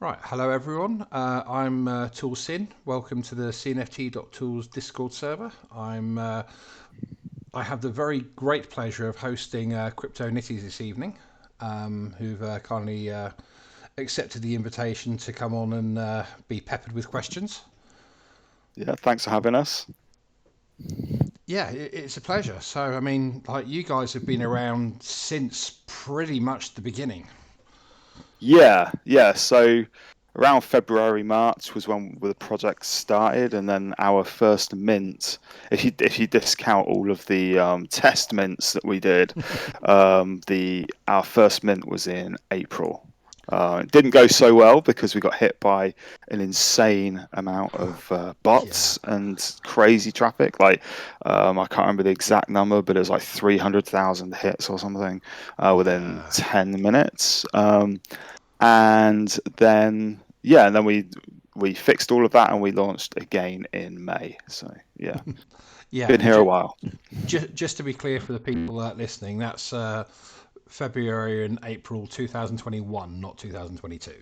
Right, hello everyone. I'm ToolSin. Welcome to the cnft.tools Discord server. I have the very great pleasure of hosting Crypto Knitties this evening, who've kindly accepted the invitation to come on and be peppered with questions. Yeah, thanks for having us. Yeah, it's a pleasure. So, I mean, like you guys have been around since pretty much the beginning. Yeah. So around February, March was when the project started, and then our first mint, if you discount all of the test mints that we did, the our first mint was in April. It didn't go so well because we got hit by an insane amount of Yeah, bots and crazy traffic. I can't remember the exact number, but it was like 300,000 hits or something within yeah. 10 minutes. And then we fixed all of that and we launched again in May. So yeah, Yeah, been and here a while. just to be clear for the people listening, that's February and April 2021, not 2022. So,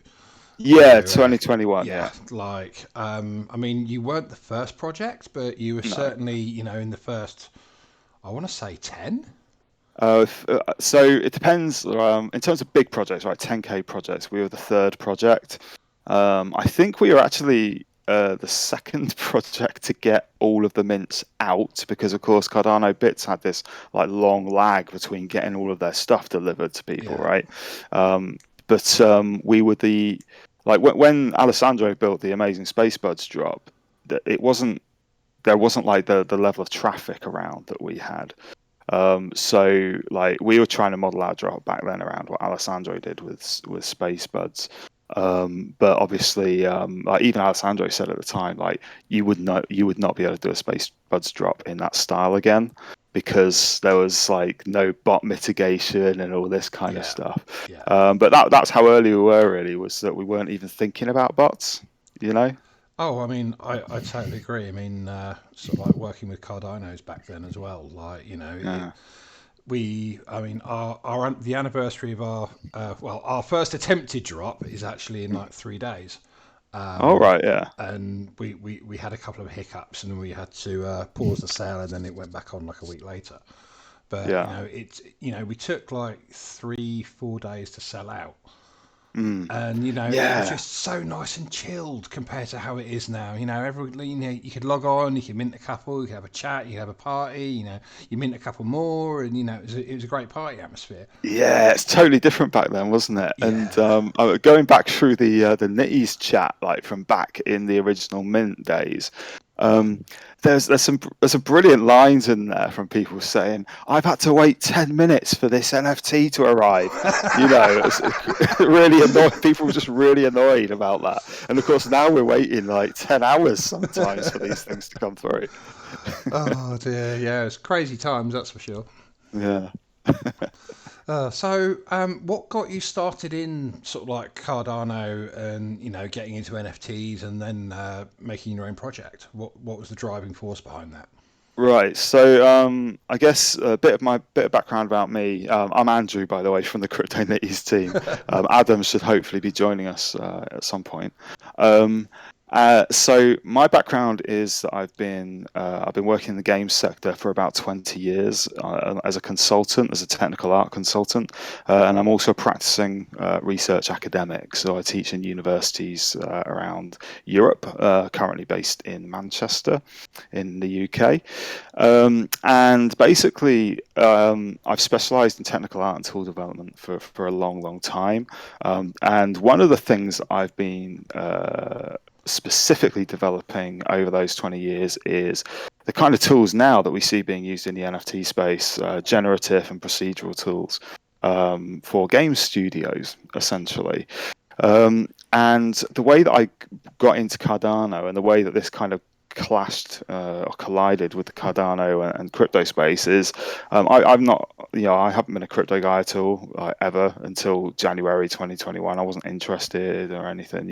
Yeah, 2021. yeah, Yeah, I mean, you weren't the first project, but you were no. certainly, in the first, I want to say 10. So it depends. In terms of big projects, right? 10K projects. We were the third project. I think we were actually the second project to get all of the mints out because, of course, Cardano Bits had this like long lag between getting all of their stuff delivered to people, Yeah, right? But we were the like when Alessandro built the amazing Space Buds drop, it wasn't there wasn't like the level of traffic around that we had. So like we were trying to model our drop back then around what Alessandro did with Space Buds. But obviously, like even Alessandro said at the time, like you would not be able to do a Space Buds drop in that style again because there was like no bot mitigation and all this kind of yeah, stuff. yeah. But that's how early we were really, was that we weren't even thinking about bots, you know? Oh, I mean, I totally agree. I mean, sort of like working with Cardano's back then as well. Like, Yeah. I mean, the anniversary of our first attempted drop is actually in like 3 days. All Um, right, yeah. and we had a couple of hiccups and we had to pause the sale and then it went back on like a week later. But Yeah. we took like 3 4 days to sell out, Mm. and it was Yeah. just so nice and chilled compared to how it is now. You could log on, you could mint a couple, you could have a chat, you could have a party. You mint a couple more, and it was a great party atmosphere. Yeah, it's totally different back then, wasn't it? And Yeah, going back through the Knitties chat, like from back in the original Mint days, um, there's some brilliant lines in there from people saying, "I've had to wait 10 minutes for this NFT to arrive." It's really annoyed. People were just really annoyed about that. And of course, now we're waiting like 10 hours sometimes for these things to come through. oh dear, yeah, it's crazy times, that's for sure. Yeah. What got you started in sort of like Cardano and getting into NFTs and then making your own project? What was the driving force behind that? Right. So I guess a bit of background about me. I'm Andrew, by the way, from the Crypto Knitties team. Adam should hopefully be joining us at some point. Um, so my background is that I've been working in the games sector for about 20 years as a consultant, as a technical art consultant, and I'm also a practicing research academic. So I teach in universities around Europe, currently based in Manchester in the UK. And basically, I've specialized in technical art and tool development for a long time. And one of the things I've been specifically developing over those 20 years is the kind of tools now that we see being used in the NFT space, generative and procedural tools for game studios, essentially. And the way that I got into Cardano and the way that this kind of clashed or collided with the Cardano and crypto space is I'm not, I haven't been a crypto guy at all ever until January 2021. I wasn't interested or anything.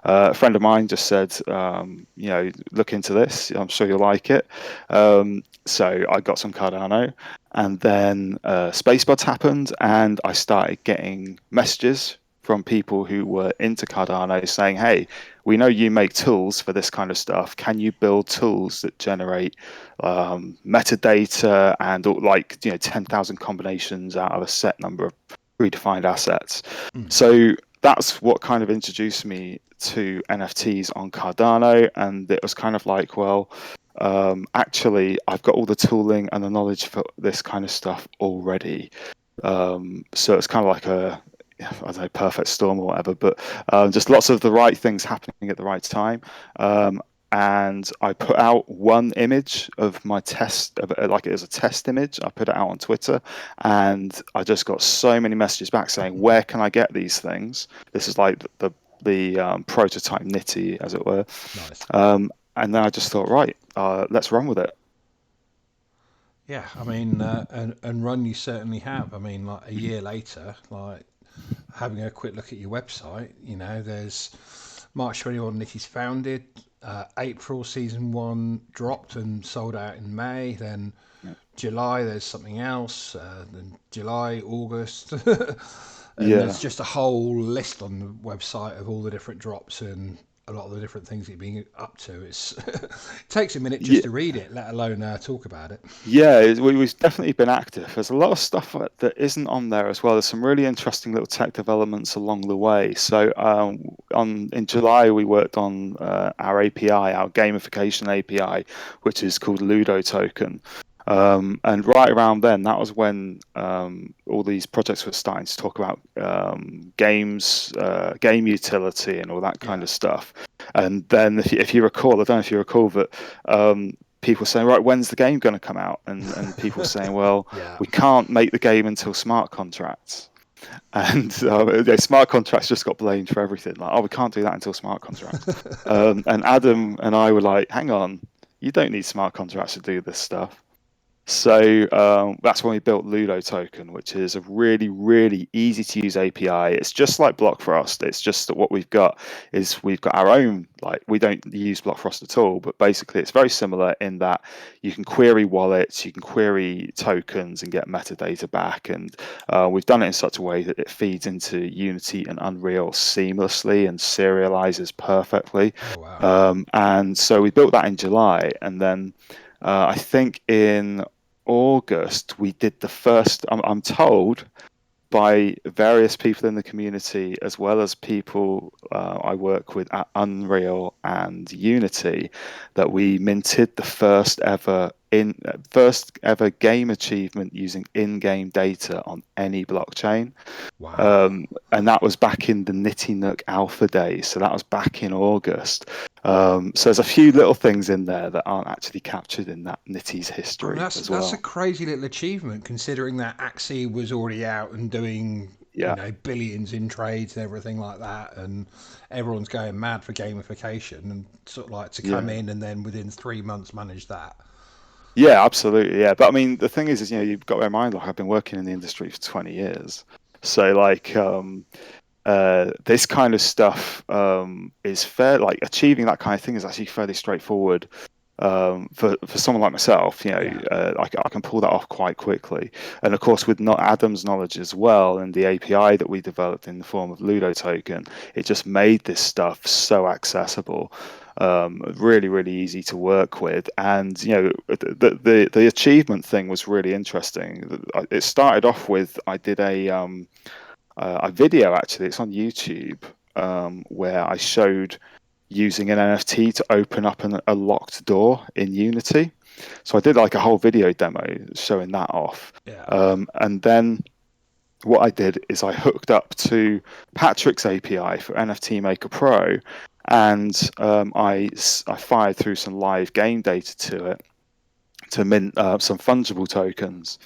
A friend of mine just said, look into this. I'm sure you'll like it. So I got some Cardano. And then SpaceBuds happened, and I started getting messages from people who were into Cardano saying, hey, we know you make tools for this kind of stuff. Can you build tools that generate metadata and like 10,000 combinations out of a set number of predefined assets? So that's what kind of introduced me to NFTs on Cardano, and it was kind of like, well, actually, I've got all the tooling and the knowledge for this kind of stuff already. So it's kind of like I don't know, perfect storm or whatever, but just lots of the right things happening at the right time. And I put out one image of my test, like it was a test image. I put it out on Twitter, and I just got so many messages back saying, "Where can I get these things?" This is like the prototype Knitty, as it were. Nice. And then I just thought, right, let's run with it. Yeah, I mean, and run you certainly have. I mean, like a year later, like having a quick look at your website, there's March 21, Knitty's founded. April season 1 dropped and sold out in May. Then July there's something else. Then July, August, and Yeah. there's just a whole list on the website of all the different drops and a lot of the different things that you're being up to. It takes a minute just Yeah. to read it, let alone talk about it. Yeah, we've definitely been active. There's a lot of stuff that isn't on there as well. There's some really interesting little tech developments along the way. So in July, we worked on our API, our gamification API, which is called Ludo Token. And right around then, that was when all these projects were starting to talk about games, game utility, and all that kind Yeah. of stuff. And then, if you recall, I don't know if you recall, but people saying, right, when's the game going to come out? And people saying, well, Yeah. we can't make the game until smart contracts. And smart contracts just got blamed for everything. Like, oh, we can't do that until smart contracts. And Adam and I were like, hang on, you don't need smart contracts to do this stuff. So that's when we built Ludo Token, which is a really, really easy to use API. It's just like Blockfrost. It's just that what we've got is we've got our own, like, we don't use Blockfrost at all, but basically it's very similar in that you can query wallets, you can query tokens and get metadata back. And we've done it in such a way that it feeds into Unity and Unreal seamlessly and serializes perfectly. Oh wow. And so we built that in July. And then I think in August, we did the first, I'm told by various people in the community, as well as people I work with at Unreal and Unity, that we minted the first ever game achievement using in-game data on any blockchain. Wow. And that was back in the Nitty Nook Alpha days. So that was back in August. So there's a few little things in there that aren't actually captured in that Nitty's I mean, history that's as that's a well. crazy little achievement considering that Axie was already out and doing Yeah. billions in trades and everything like that, and everyone's going mad for gamification and sort of like to come Yeah. in and then within 3 months manage that. Yeah, absolutely. Yeah. But I mean, the thing is, you've got to bear in mind, like, I've been working in the industry for 20 years. So, like, this kind of stuff is fair, like, achieving that kind of thing is actually fairly straightforward. For someone like myself, Yeah. I can pull that off quite quickly. And of course, with not Adam's knowledge as well, and the API that we developed in the form of Ludo Token, it just made this stuff so accessible, really, really easy to work with. And the achievement thing was really interesting. It started off with, I did a video, actually. It's on YouTube, where I showed using an NFT to open up a locked door in Unity. So I did like a whole video demo showing that off. Yeah. And then what I did is I hooked up to Patrick's API for NFT Maker Pro, and I fired through some live game data to it to mint some fungible tokens.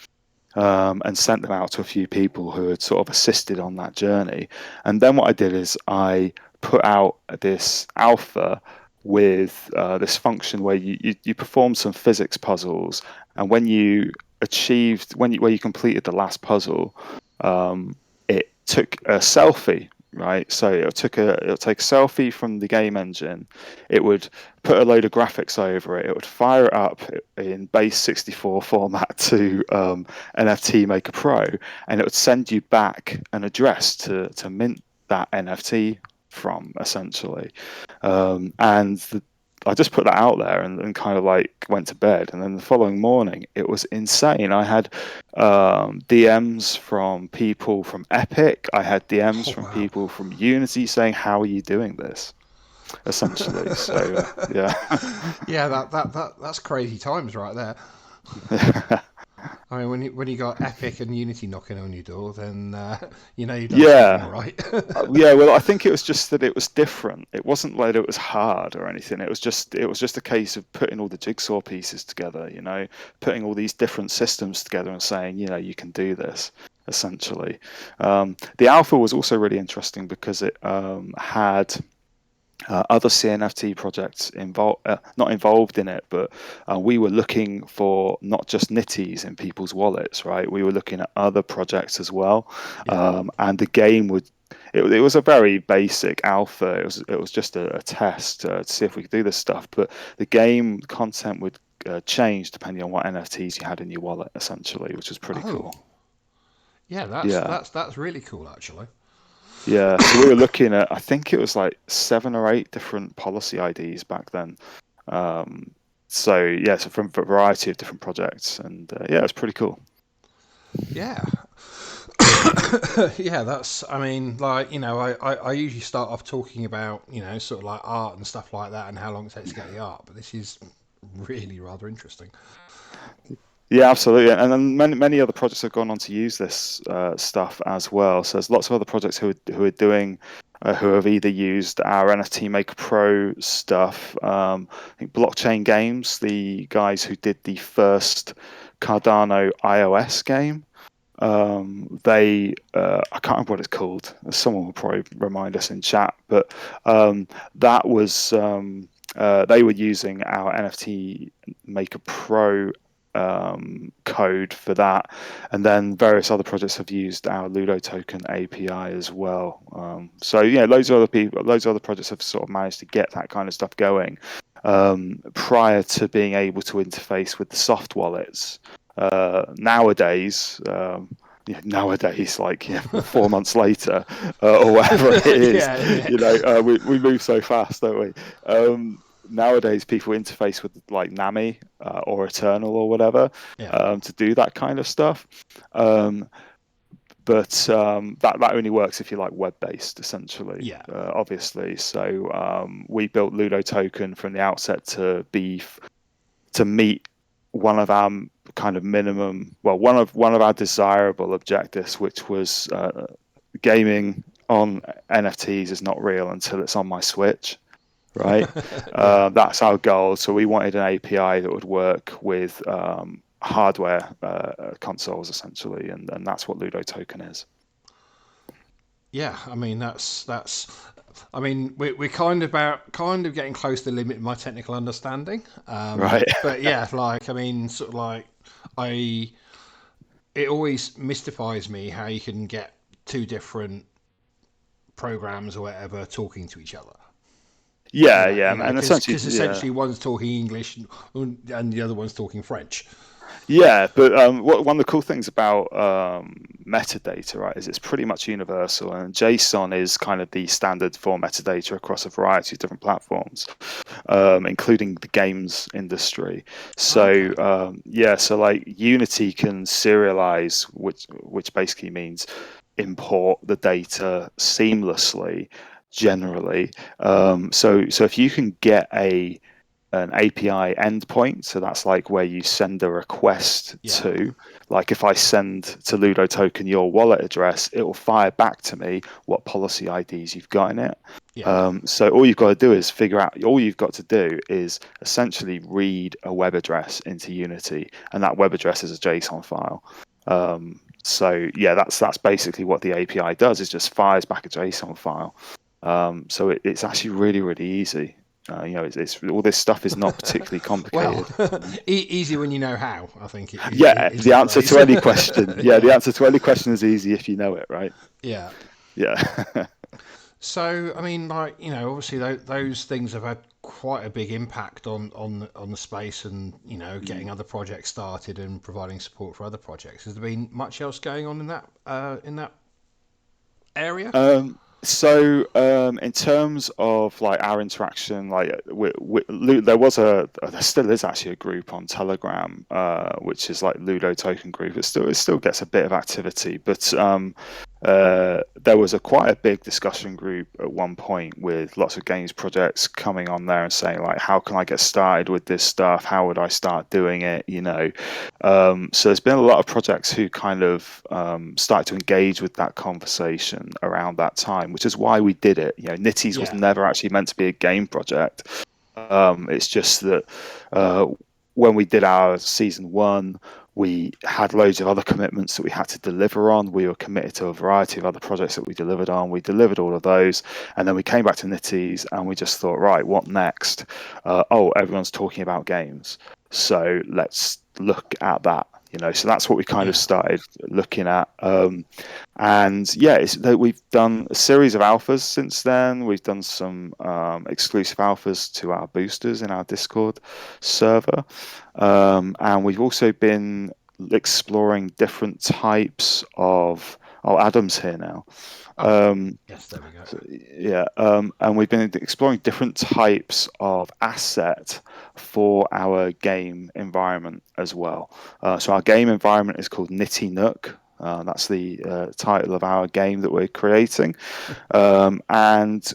And sent them out to a few people who had sort of assisted on that journey. And then what I did is I put out this alpha with this function where you perform some physics puzzles, and when you where you completed the last puzzle, it took a selfie. Right, so it'll take a selfie from the game engine. It would put a load of graphics over it. It would fire it up in base 64 format to NFT Maker Pro, and it would send you back an address to mint that NFT from, essentially. And I just put that out there and kind of like went to bed. And then the following morning, it was insane. I had DMs from people from Epic. I had DMs Oh from wow. people from Unity saying, "How are you doing this?" Essentially. So yeah. Yeah, that's crazy times right there. I mean, when you got Epic and Unity knocking on your door, then you know you've done something Yeah. right. Yeah, well, I think it was just that it was different. It wasn't like it was hard or anything. It was just a case of putting all the jigsaw pieces together, putting all these different systems together and saying, you can do this, essentially. The alpha was also really interesting because it had other CNFT projects not involved in it, but we were looking for not just Knitties in people's wallets, right? We were looking at other projects as well, Yeah. and the game would. It was a very basic alpha. It was just a test to see if we could do this stuff. But the game content would change depending on what NFTs you had in your wallet, essentially, which was pretty Oh, cool. yeah. That's Yeah. that's that's really cool, actually. Yeah, so we were looking at, I think it was like 7 or 8 different policy IDs back then. Um, so yeah, so from a variety of different projects, and yeah, it's pretty cool. Yeah. Yeah, that's. I mean, like I usually start off talking about sort of like art and stuff like that and how long it takes to get the art, but this is really rather interesting. Yeah, absolutely, and then many other projects have gone on to use this stuff as well. So there's lots of other projects who are doing. Who have either used our NFT Maker Pro stuff. I think Blockchain Games, the guys who did the first Cardano iOS game. I can't remember what it's called. Someone will probably remind us in chat, but that was they were using our NFT Maker Pro code for that, and then various other projects have used our Ludo token API as well. So yeah, loads of other projects have sort of managed to get that kind of stuff going prior to being able to interface with the soft wallets. Nowadays, nowadays, like 4 months later, or whatever it is, Yeah, yeah, we move so fast, don't we? Nowadays, people interface with like Nami or Eternal or whatever yeah, to do that kind of stuff. Um, but that only works if you're like web based, essentially, yeah, obviously. So we built Ludo Token from the outset to meet one of our kind of minimum, well, one of our desirable objectives, which was gaming on NFTs is not real until it's on my Switch, right? yeah, That's our goal. So we wanted an API that would work with hardware consoles, essentially, and that's what Ludo Token is. yeah. I mean, that's. I mean, we're kind of getting close to the limit of my technical understanding. Right. But yeah, like I mean, sort of like I. It always mystifies me how you can get two different programs or whatever talking to each other. Yeah, yeah, and essentially, Because yeah. essentially one's talking English and the other one's talking French. Yeah, but one of the cool things about metadata, right, is it's pretty much universal, and JSON is kind of the standard for metadata across a variety of different platforms, including the games industry. So Okay. yeah, so like Unity can serialize, which basically means import the data seamlessly, generally. So if you can get an API endpoint. So that's like where you send a request Yeah. to. Like if I send to Ludo Token your wallet address, it will fire back to me what policy IDs you've got in it. Yeah. So all you've got to do is figure out. All you've got to do is essentially read a web address into Unity, and that web address is a JSON file. So yeah, that's basically what the API does. Is just fires back a JSON file. So it's actually really easy. It's all this stuff is not particularly Well, complicated. easy when you know how. I think Yeah, is the the answer phrase. to any question. Yeah, the Yeah. answer to any question is easy if you know it, right? Yeah. Yeah. So I mean, like obviously those things have had quite a big impact on the space and Mm. getting other projects started and providing support for other projects. Has there been much else going on in that area? So, in terms of like our interaction, like there still is actually a group on Telegram, which is like Ludo Token Group. It still gets a bit of activity, but there was quite a big discussion group at one point with lots of games projects coming on there and saying like, how can I get started with this stuff? How would I start doing it? So there's been a lot of projects who kind of started to engage with that conversation around that time, which is why we did it. Knitties was Yeah, never actually meant to be a game project. It's just that uh, when we did our season 1, we had loads of other commitments that we had to deliver on. We were committed to a variety of other projects that we delivered on. We delivered all of those, and then we came back to Knitties, and we just thought, right, what next? Everyone's talking about games, so let's look at that. So that's what we kind of yeah. started looking at. And yeah, we've done a series of alphas since then. We've done some exclusive alphas to our boosters in our Discord server. And we've also been exploring different types of. Oh, Adam's here now. Oh, Um, yes, there we go. yeah, and we've been exploring different types of asset for our game environment as well. So our game environment is called Nitty Nook. That's the title of our game that we're creating, and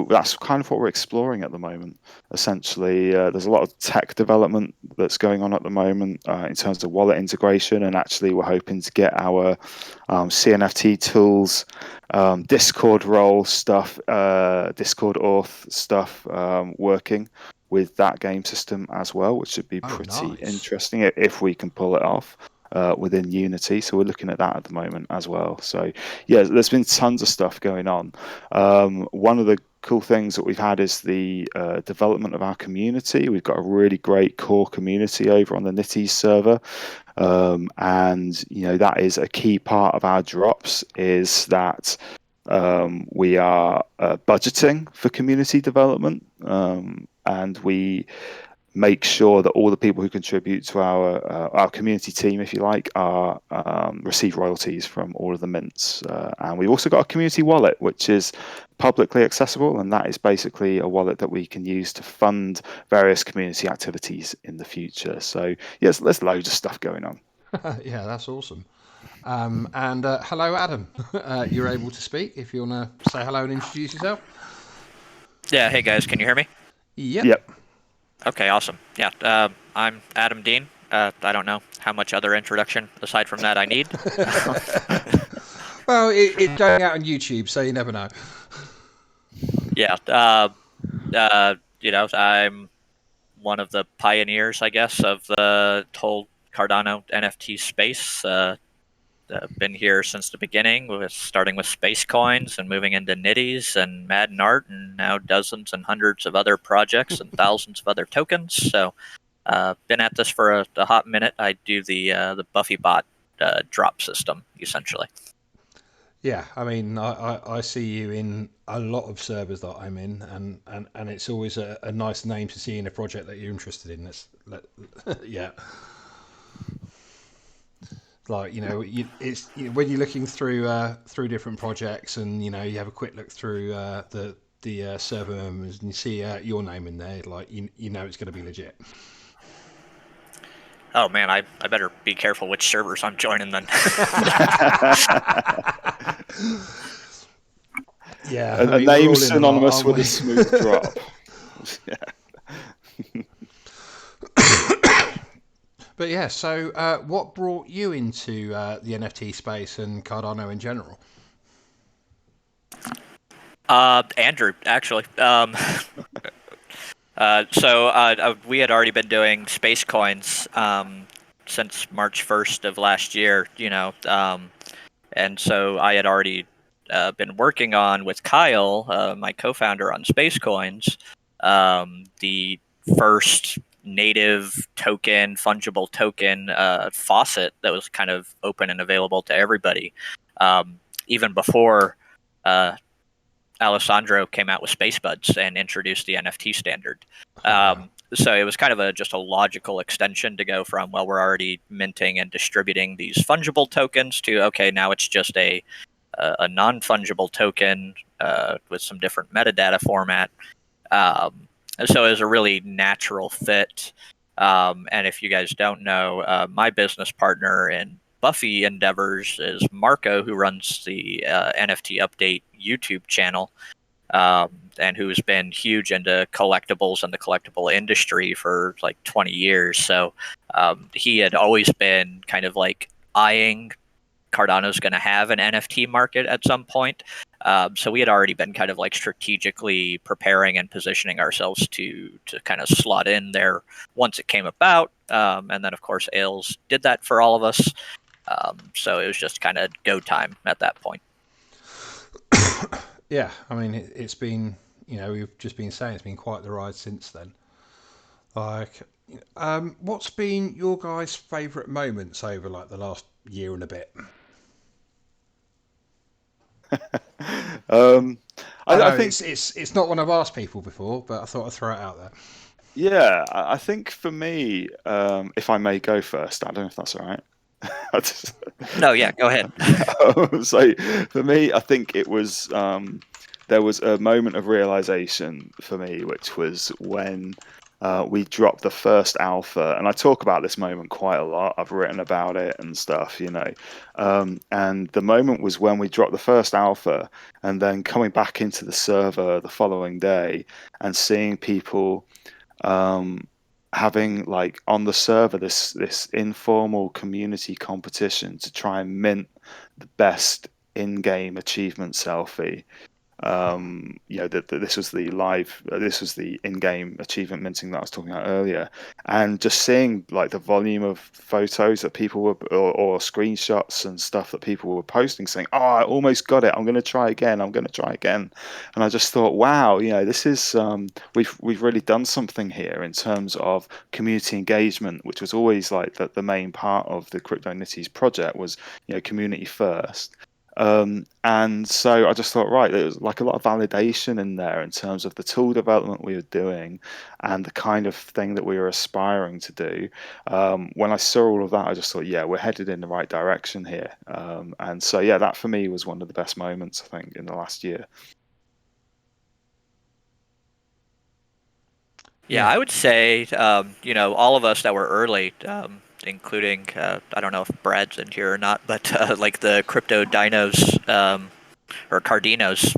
that's kind of what we're exploring at the moment. Essentially, there's a lot of tech development that's going on at the moment in terms of wallet integration, and actually, we're hoping to get our CNFT tools, Discord role stuff, Discord auth stuff working with that game system as well, which should be Oh, pretty nice. interesting if we can pull it off. Within Unity, so we're looking at that at the moment as well. So yeah, there's been tons of stuff going on. One of the cool things that we've had is the development of our community. We've got a really great core community over on the Knitties server, and that is a key part of our drops. Is that we are budgeting for community development, and we make sure that all the people who contribute to our community team, if you like, are receive royalties from all of the mints. And we've also got a community wallet, which is publicly accessible, and that is basically a wallet that we can use to fund various community activities in the future. So yes, there's loads of stuff going on. Yeah, that's awesome. And hello, Adam. You're able to speak if you want to say hello and introduce yourself. Yeah, hey guys, can you hear me? Yep. Yep. Okay, awesome. Yeah, I'm Adam Dean. I don't know how much other introduction aside from that I need. Well, it's going out on YouTube, so you never know. Yeah, I'm one of the pioneers, I guess, of the whole Cardano NFT space. Been here since the beginning, starting with Space Coins and moving into Knitties and Madden Art, and now dozens and hundreds of other projects and thousands of other tokens. So, been at this for a hot minute. I do the Buffy bot drop system essentially. Yeah, I mean, I see you in a lot of servers that I'm in, and it's always a nice name to see in a project that you're interested in. Yeah, like when you're looking through different projects, and you have a quick look through the server members, and you see your name in there, like you know it's going to be legit. Oh man, I better be careful which servers I'm joining then. Yeah, I A mean we're name all in a lot, synonymous aren't with we? a smooth drop. Yeah. But yeah, so what brought you into the NFT space and Cardano in general? Andrew, actually. We had already been doing space coins since March 1st of last year, and so I had already been working on with Kyle, my co-founder on Space Coins, the first native token, fungible token faucet that was kind of open and available to everybody, even before. Alessandro came out with Space Buds and introduced the NFT standard. Oh wow. So it was kind of just a logical extension to go from, well, we're already minting and distributing these fungible tokens to, okay, now it's just a a non-fungible token with some different metadata format. So it was a really natural fit. And if you guys don't know, my business partner in Buffy endeavors is Marco, who runs the NFT Update YouTube channel, and who's been huge into collectibles and the collectible industry for like 20 years. So he had always been kind of like eyeing Cardano's going to have an NFT market at some point. So we had already been kind of like strategically preparing and positioning ourselves to kind of slot in there once it came about. And then, of course, Ailes did that for all of us. So it was just kind of go time at that point. Yeah, I mean, it's been, we've just been saying it's been quite the ride since then. Like, what's been your guys' favourite moments over like the last year and a bit? I I know think, it's not one I've asked people before, but I thought I'd throw it out there. yeah, I think for me, if I may go first, I don't know if that's all right. I just- No, yeah, go ahead. so for me, I think it was there was a moment of realization for me, which was when we dropped the first alpha, and I talk about this moment quite a lot. I've written about it and stuff, and the moment was when we dropped the first alpha, and then coming back into the server the following day and seeing people um, having like on the server this informal community competition to try and mint the best in-game achievement selfie. That this was the live, this was the in-game achievement minting that I was talking about earlier, and just seeing like the volume of photos that people were or screenshots and stuff that people were posting, saying, "Oh, I almost got it. I'm going to try again. I'm going to try again," and I just thought, "Wow, this is we've really done something here in terms of community engagement, which was always like the main part of the Crypto Knitties project was community first." And so I just thought, right, there was like a lot of validation in there in terms of the tool development we were doing and the kind of thing that we were aspiring to do. When I saw all of that, I just thought, yeah, we're headed in the right direction here. And so, yeah, that for me was one of the best moments, I think, in the last year. Yeah, I would say, all of us that were early, including, I don't know if Brad's in here or not, but like the crypto dinos or Cardinos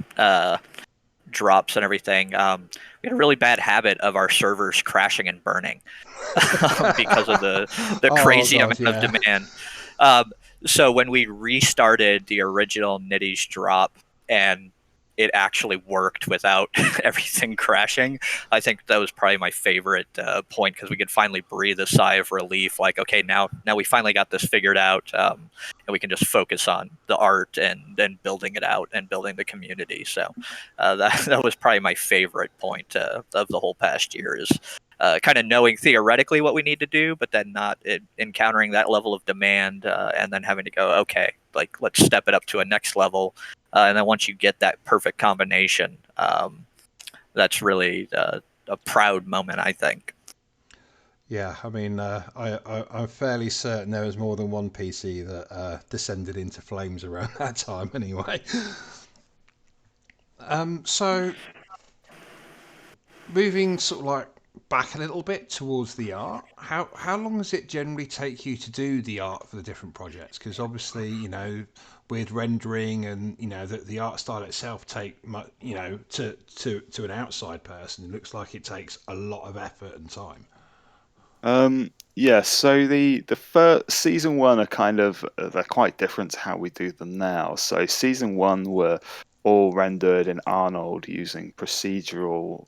drops and everything, we had a really bad habit of our servers crashing and burning because of the Oh crazy god, amount of yeah. demand. Um, so when we restarted the original Knitties drop and it actually worked without everything crashing, I think that was probably my favorite point because we could finally breathe a sigh of relief. Like, okay, now we finally got this figured out, and we can just focus on the art and building it out and building the community. So that was probably my favorite point of the whole past year is kind of knowing theoretically what we need to do, but then not encountering that level of demand and then having to go, okay, like let's step it up to a next level. And then once you get that perfect combination, that's really a proud moment, I think. Yeah, I mean, I'm fairly certain there was more than one PC that descended into flames around that time anyway. So moving sort of like back a little bit towards the art, how long does it generally take you to do the art for the different projects? Because obviously, with rendering and the art style itself to an outside person, it looks like it takes a lot of effort and time. Yeah, so the first season one are kind of they're quite different to how we do them now. So season one were all rendered in Arnold using procedural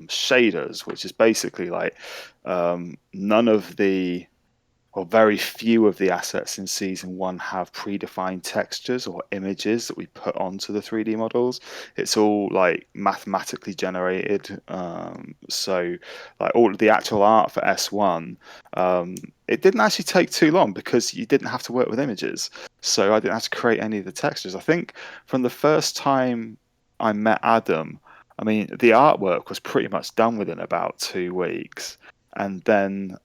shaders, which is basically like none of the or very few of the assets in season one have predefined textures or images that we put onto the 3D models. It's all like mathematically generated. So, like all of the actual art for S1, it didn't actually take too long because you didn't have to work with images. So I didn't have to create any of the textures. I think from the first time I met Adam, I mean, the artwork was pretty much done within about 2 weeks. And then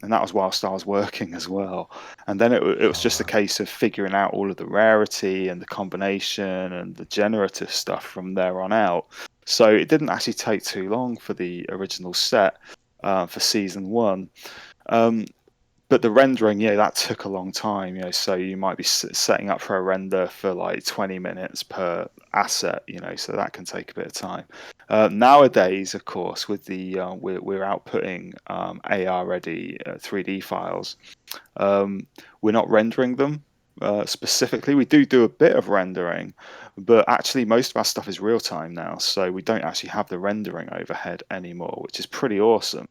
and that was whilst I was working as well. And then it was just a case of figuring out all of the rarity and the combination and the generative stuff from there on out. So it didn't actually take too long for the original set for season 1. But the rendering, yeah, that took a long time. So you might be setting up for a render for like 20 minutes per asset. So that can take a bit of time. Nowadays, of course, with the we're outputting AR ready 3D files. We're not rendering them specifically. We do a bit of rendering, but actually most of our stuff is real time now, so we don't actually have the rendering overhead anymore, which is pretty awesome.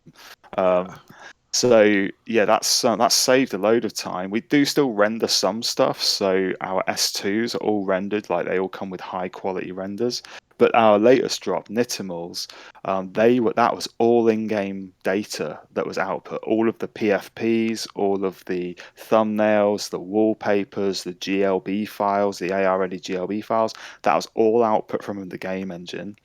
So yeah, that's saved a load of time. We do still render some stuff, so our S2s are all rendered, like they all come with high quality renders. But our latest drop, Knittimals, that was all in-game data that was output. All of the PFPs, all of the thumbnails, the wallpapers, the GLB files, the AR ready GLB files. That was all output from the game engine.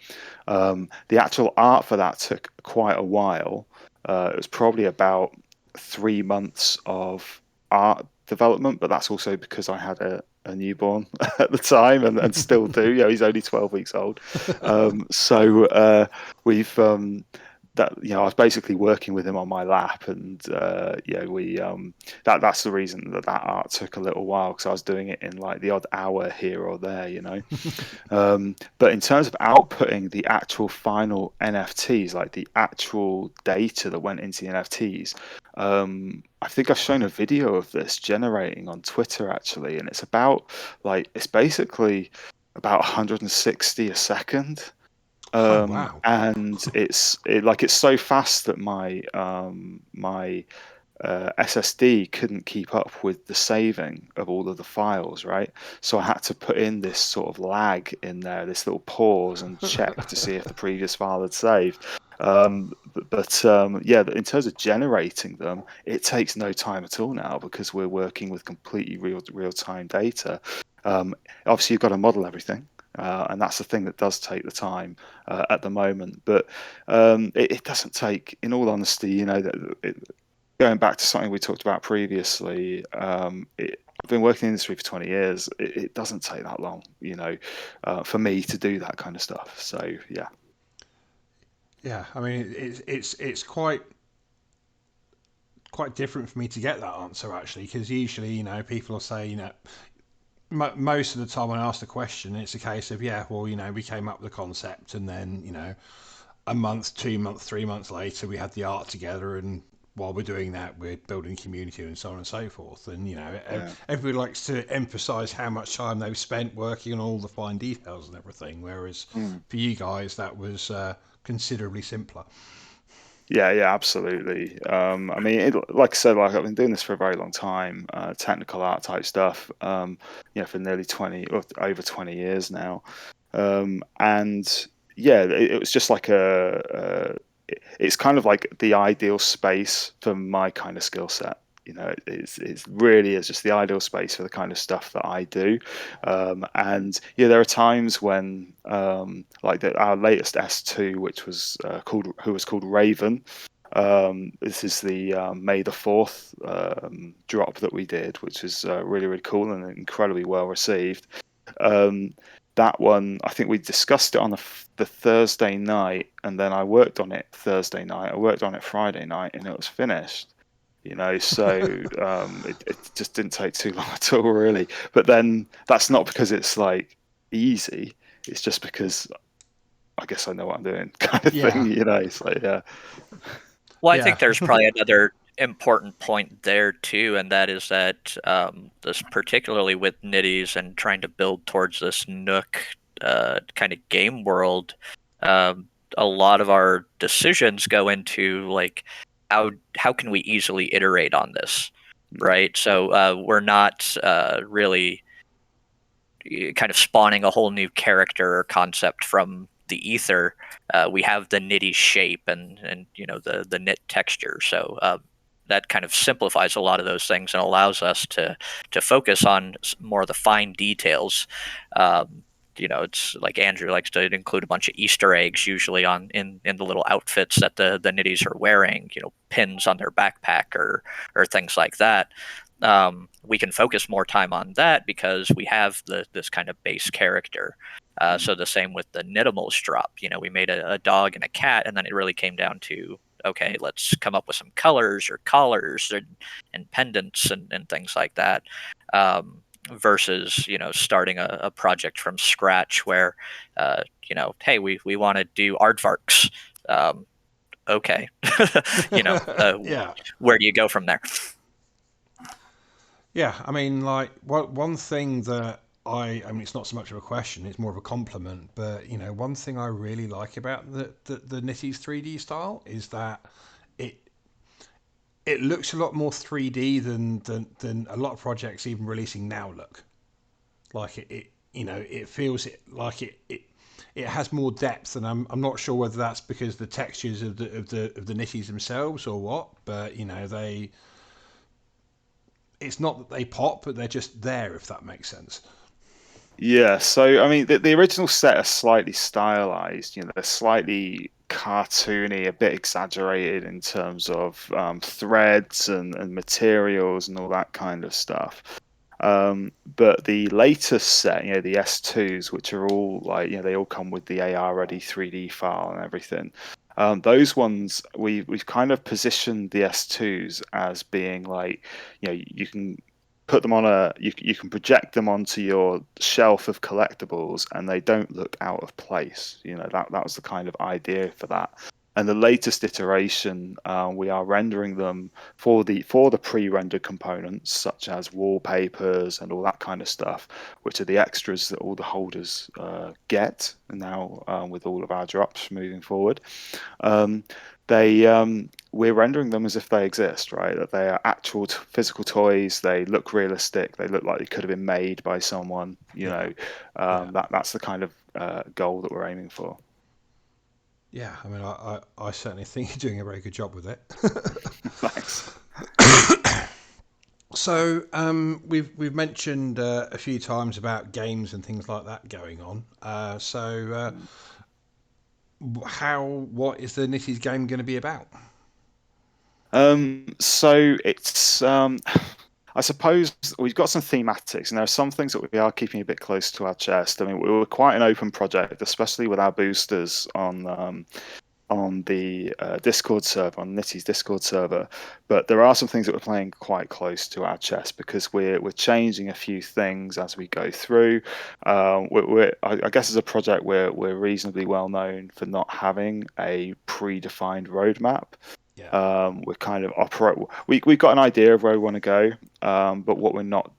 The actual art for that took quite a while. It was probably about 3 months of art development, but that's also because I had a newborn at the time and still do. He's only 12 weeks old. So we've I was basically working with him on my lap, and we that's the reason that art took a little while, because I was doing it in like the odd hour here or there. But in terms of outputting the actual final NFTs, like the actual data that went into the NFTs, I think I've shown a video of this generating on Twitter actually, and it's basically about 160 a second. Wow. And it's so fast that my SSD couldn't keep up with the saving of all of the files, right? So I had to put in this sort of lag in there, this little pause, and check to see if the previous file had saved. Yeah, in terms of generating them, it takes no time at all now, because we're working with completely real time data. Obviously, you've got to model everything. And that's the thing that does take the time at the moment. But it doesn't take, in all honesty, going back to something we talked about previously, I've been working in the industry for 20 years. It doesn't take that long, for me to do that kind of stuff. So yeah. Yeah, I mean it's quite different for me to get that answer actually, because usually people will say most of the time when I ask the question, it's a case of we came up with the concept, and then a month, 2 months, 3 months later we had the art together, and while we're doing that we're building community and so on and so forth. And Yeah. everybody likes to emphasize how much time they've spent working on all the fine details and everything, whereas Mm. for you guys that was considerably simpler. Yeah, absolutely. I mean, like I said, like I've been doing this for a very long time, technical art type stuff, for nearly 20 or over 20 years now. And yeah, it was just like it's kind of like the ideal space for my kind of skill set. It's really is just the ideal space for the kind of stuff that I do. And yeah, there are times when, like our latest S2, which was called Raven. This is the May the 4th drop that we did, which is really, really cool and incredibly well received. That one, I think we discussed it on the Thursday night, and then I worked on it Thursday night. I worked on it Friday night, and it was finished. So it just didn't take too long at all, really. But then that's not because it's like easy. It's just because I guess I know what I'm doing, kind of Yeah, thing. It's like, yeah. Well, I yeah. think there's probably another important point there too, and that is that this, particularly with Knitties and trying to build towards this Nook kind of game world, um, a lot of our decisions go into like how can we easily iterate on this, right? So we're not really kind of spawning a whole new character or concept from the ether. We have the knitty shape and the knit texture. So that kind of simplifies a lot of those things and allows us to focus on more of the fine details. it's like Andrew likes to include a bunch of Easter eggs usually in the little outfits that the Knitties are wearing, pins on their backpack or things like that. We can focus more time on that because we have this kind of base character. So the same with the Knittimals drop. We made a dog and a cat, and then it really came down to, okay, let's come up with some colors or collars and pendants and things like that. Versus starting a project from scratch where hey, we want to do aardvarks. Okay. Yeah. Where do you go from there? Yeah, I mean, like one thing that I mean, it's not so much of a question; it's more of a compliment. But one thing I really like about the Knitties 3D style is that it it looks a lot more 3D than a lot of projects even releasing now look. Like it feels like it has more depth, and I'm not sure whether that's because the textures of the Knitties themselves or what. But it's not that they pop, but they're just there, if that makes sense. Yeah, so I mean, the original set are slightly stylized. They're slightly cartoony, a bit exaggerated in terms of threads and materials and all that kind of stuff. But the latest set, the S2s, which are all like, they all come with the AR ready 3D file and everything. Those ones we've kind of positioned the S2s as being like, you can put them on you can project them onto your shelf of collectibles and they don't look out of place. That was the kind of idea for that. And the latest iteration, we are rendering them for the pre-rendered components such as wallpapers and all that kind of stuff, which are the extras that all the holders get now, with all of our drops moving forward. They We're rendering them as if they exist, right? That they are actual physical toys. They look realistic. They look like they could have been made by someone. Yeah, yeah, That's the kind of goal that we're aiming for. yeah. I mean, I certainly think you're doing a very good job with it. Thanks. So we've mentioned a few times about games and things like that going on. What is the Nitties game going to be about? So it's I suppose we've got some thematics, and there are some things that we are keeping a bit close to our chest. I mean, we were quite an open project, especially with our boosters on the Discord server, on Nitty's Discord server. But there are some things that we're playing quite close to our chest because we're changing a few things as we go through. I guess as a project, we're reasonably well known for not having a predefined roadmap. Yeah, We're kind of operate. We've got an idea of where we want to go, but what we're not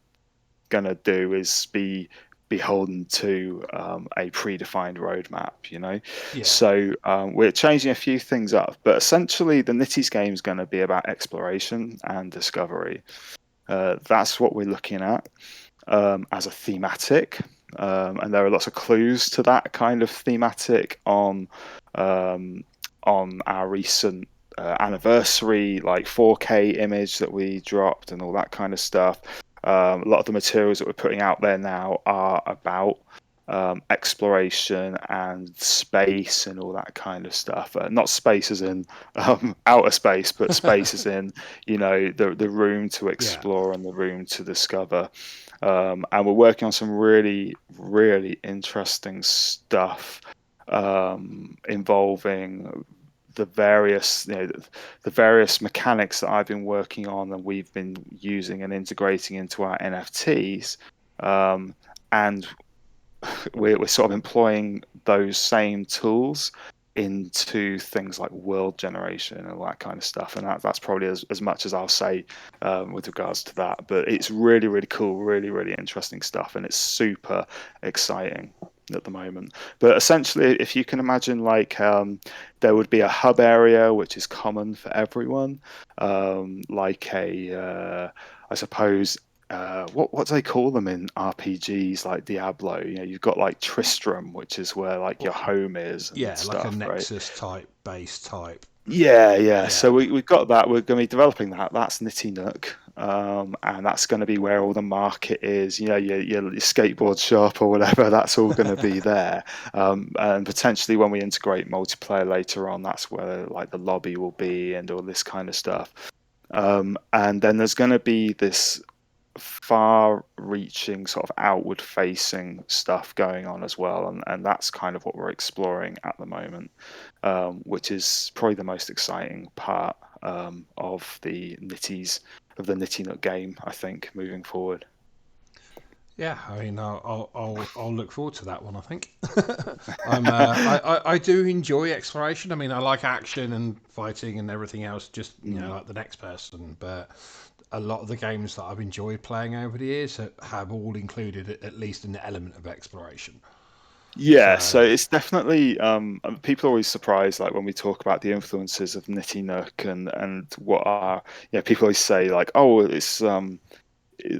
going to do is be beholden to a predefined roadmap. yeah, So we're changing a few things up, but essentially the Nitties game is going to be about exploration and discovery. That's what we're looking at as a thematic. And there are lots of clues to that kind of thematic on our recent anniversary, like 4K image that we dropped and all that kind of stuff. A lot of the materials that we're putting out there now are about exploration and space and all that kind of stuff. Not space as in outer space, but space as in the room to yeah, explore and the room to discover. And we're working on some really, really interesting stuff involving the various mechanics that I've been working on and we've been using and integrating into our NFTs, and we're sort of employing those same tools into things like world generation and all that kind of stuff. And that's probably as much as I'll say with regards to that. But it's really, really cool, really, really interesting stuff, and it's super exciting at the moment. But essentially, if you can imagine, like there would be a hub area which is common for everyone, like I suppose what do they call them in RPGs like Diablo? You've got like Tristram, which is where like your home is and yeah. Like a stuff, right? Nexus type base type. Yeah, yeah. Yeah, So we've got that. We're going to be developing that. That's Nitty Nook. and that's going to be where all the market is. Your skateboard shop or whatever. That's all going to be there, and potentially when we integrate multiplayer later on, that's where like the lobby will be and all this kind of stuff. And then there's going to be this far-reaching sort of outward-facing stuff going on as well, and that's kind of what we're exploring at the moment, which is probably the most exciting part of the Nitty Nut game, I think, moving forward. Yeah, I mean, I'll look forward to that one. I think I do enjoy exploration. I mean, I like action and fighting and everything else. Just Mm. like the next person. But a lot of the games that I've enjoyed playing over the years have all included at least an element of exploration. Yeah, So so it's definitely people are always surprised like when we talk about the influences of Nitty Nook and what are people always say like, oh, it's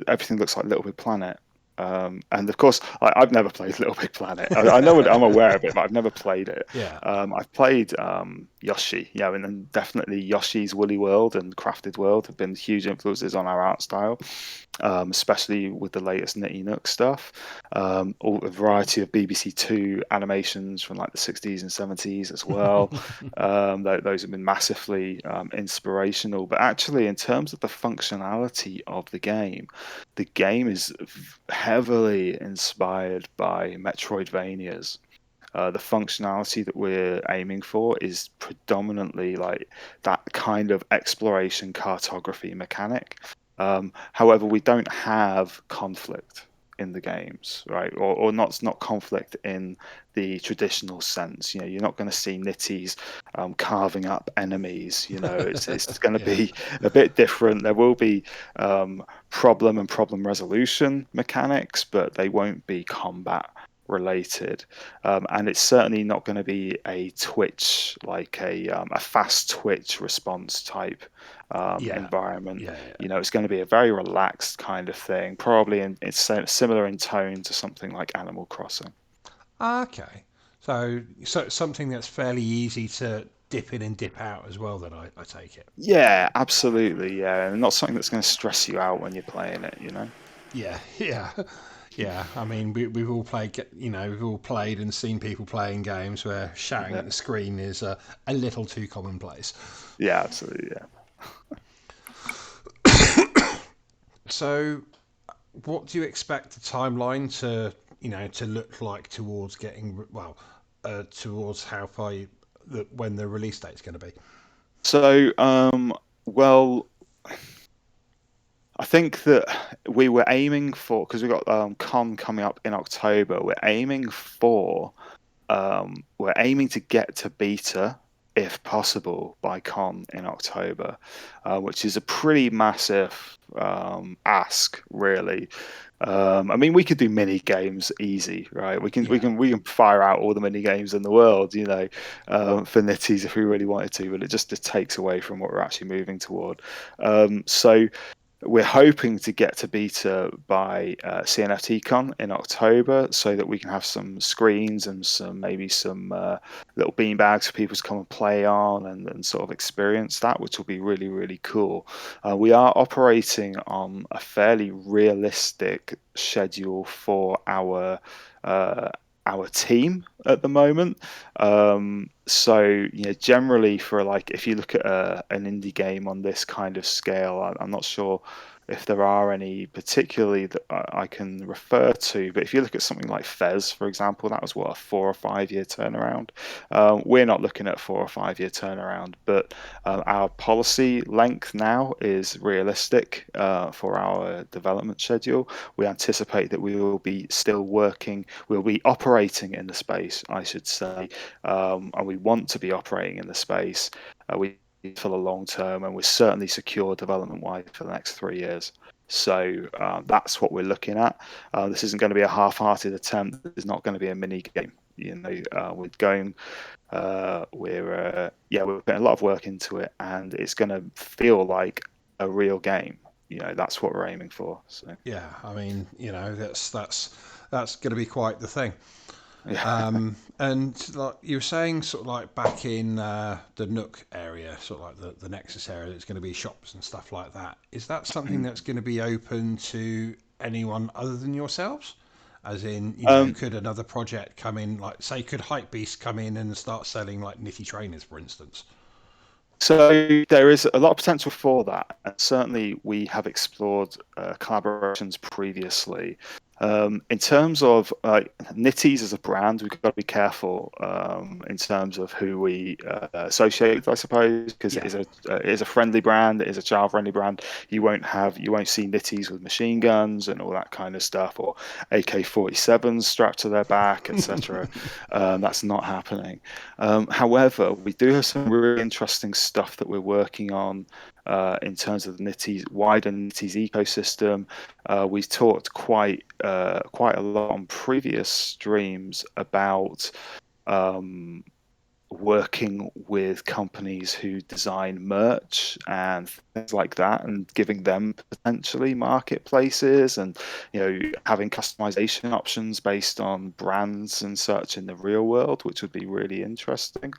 everything looks like Little Big Planet. And of course, I've never played Little Big Planet. I know I'm aware of it, but I've never played it. yeah, I've played Yoshi, and then definitely Yoshi's Woolly World and Crafted World have been huge influences on our art style, especially with the latest Nitty Nook stuff. A variety of BBC Two animations from like the 60s and 70s as well. Those have been massively inspirational. But actually, in terms of the functionality of the game is heavily inspired by Metroidvanias. The functionality that we're aiming for is predominantly like that kind of exploration cartography mechanic. However, we don't have conflict in the games, right? Or not conflict in the traditional sense. You're not going to see nitties carving up enemies. It's going to yeah, be a bit different. There will be problem and problem resolution mechanics, but they won't be combat related, and it's certainly not going to be a twitch like a fast twitch response type yeah, environment. yeah, It's going to be a very relaxed kind of thing, probably it's similar in tone to something like Animal Crossing. yeah. Okay, so something that's fairly easy to dip in and dip out as well. Then I take it. Yeah, absolutely. Yeah, and not something that's going to stress you out when you're playing it. Yeah, yeah, yeah. I mean, we've all played, we've all played and seen people playing games where shouting Yeah, at the screen is a little too commonplace. yeah, absolutely. Yeah. So, what do you expect the timeline to look like towards towards how far when the release date's going to be? So, well, I think that we were aiming for, because we've got Con coming up in October. We're aiming to get to beta if possible by Con in October, which is a pretty massive ask, really. I mean, we could do mini games easy, right? Yeah, We can fire out all the mini games in the world, for Nitties if we really wanted to, but it just takes away from what we're actually moving toward. So we're hoping to get to beta by CNFTCon in October, so that we can have some screens and maybe some little beanbags for people to come and play on and sort of experience that, which will be really really cool. We are operating on a fairly realistic schedule for uh, our team at the moment. So generally for like if you look at an indie game on this kind of scale, I'm not sure if there are any particularly that I can refer to, but if you look at something like Fez, for example, that was what, a 4 or 5 year turnaround. We're not looking at 4 or 5 year turnaround, but our policy length now is realistic for our development schedule. We anticipate that we will be still working, we'll be operating in the space, I should say, and we want to be operating in the space. We for the long term, and we're certainly secure development wise for the next 3 years. So that's what we're looking at. This isn't going to be a half-hearted attempt. This is not going to be a mini game. We're going. We're putting a lot of work into it, and it's going to feel like a real game. That's what we're aiming for. So yeah. I mean, that's going to be quite the thing. Yeah. And like you were saying, sort of like back in the Nook area, sort of like the Nexus area, there's going to be shops and stuff like that. Is that something that's going to be open to anyone other than yourselves? As in, Um, could another project come in, like say, could Hypebeast come in and start selling like Nitty trainers, for instance? So there is a lot of potential for that, and certainly we have explored collaborations previously. In terms of Knitties as a brand, we've got to be careful in terms of who we associate with, I suppose, because Yeah. it is a friendly brand, it is a child-friendly brand. You won't see Knitties with machine guns and all that kind of stuff, or AK-47s strapped to their back, etc. That's not happening. However, we do have some really interesting stuff that we're working on in terms of the wider Knitties ecosystem. We've talked quite a lot on previous streams about um, working with companies who design merch and things like that, and giving them potentially marketplaces, and having customization options based on brands and such in the real world, which would be really interesting.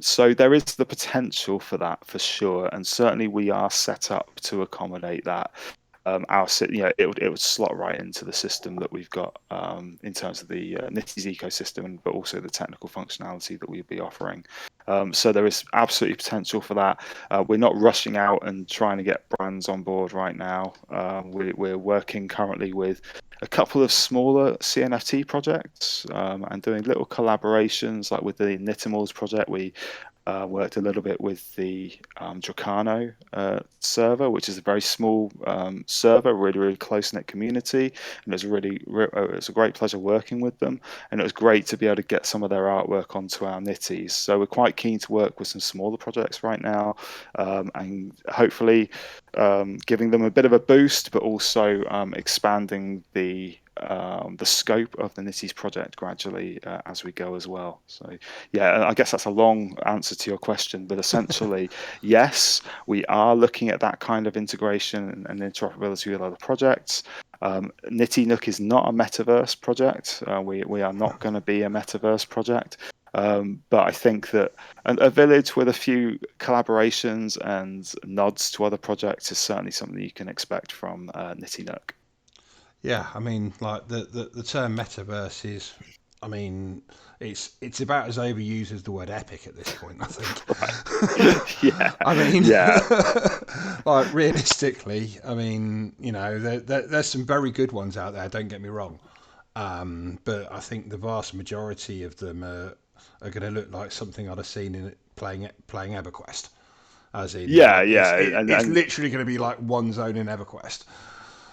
So there is the potential for that for sure, and certainly we are set up to accommodate that. It would slot right into the system that we've got in terms of the Knitties ecosystem, but also the technical functionality that we'd be offering. So there is absolutely potential for that. We're not rushing out and trying to get brands on board right now. We're working currently with a couple of smaller CNFT projects and doing little collaborations, like with the Knittimals project. We worked a little bit with the Dracano server, which is a very small server, really, really close knit community, and it was it was a great pleasure working with them, and it was great to be able to get some of their artwork onto our Knitties. So we're quite keen to work with some smaller projects right now, and hopefully giving them a bit of a boost, but also expanding the scope of the Knitties project gradually as we go as well. So yeah, I guess that's a long answer to your question, but essentially, yes, we are looking at that kind of integration and interoperability with other projects. Nitty Nook is not a metaverse project. We are not going to be a metaverse project. But I think that a village with a few collaborations and nods to other projects is certainly something you can expect from Nitty Nook. Yeah, I mean, like the term metaverse is, I mean, it's about as overused as the word epic at this point, I think. Yeah, I mean, yeah, like realistically, I mean, there's some very good ones out there. Don't get me wrong, but I think the vast majority of them are going to look like something I'd have seen in playing EverQuest. As in, yeah, like yeah, it's and literally going to be like one zone in EverQuest.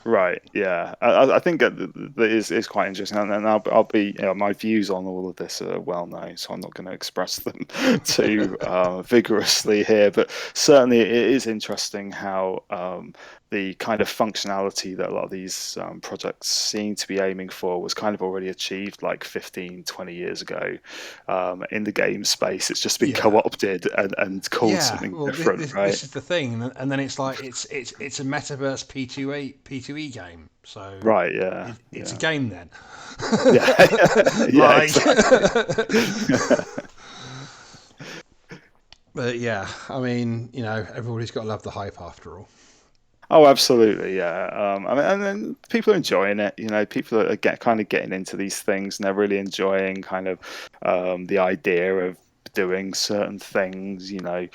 right, yeah. I think that is quite interesting, and I'll be my views on all of this are well known, so I'm not going to express them too vigorously here. But certainly, it is interesting how the kind of functionality that a lot of these projects seem to be aiming for was kind of already achieved like 15, 20 years ago in the game space. It's just been Yeah. co-opted and called Yeah, something well, different, right? this is the thing, and then it's like it's a metaverse P2E game, so Right, yeah, it's a yeah. game then. Yeah, yeah, Like, exactly. but yeah, I mean, everybody's got to love the hype after all. Oh, absolutely, yeah. I mean, and then people are enjoying it. People are kind of getting into these things, and they're really enjoying kind of the idea of doing certain things. With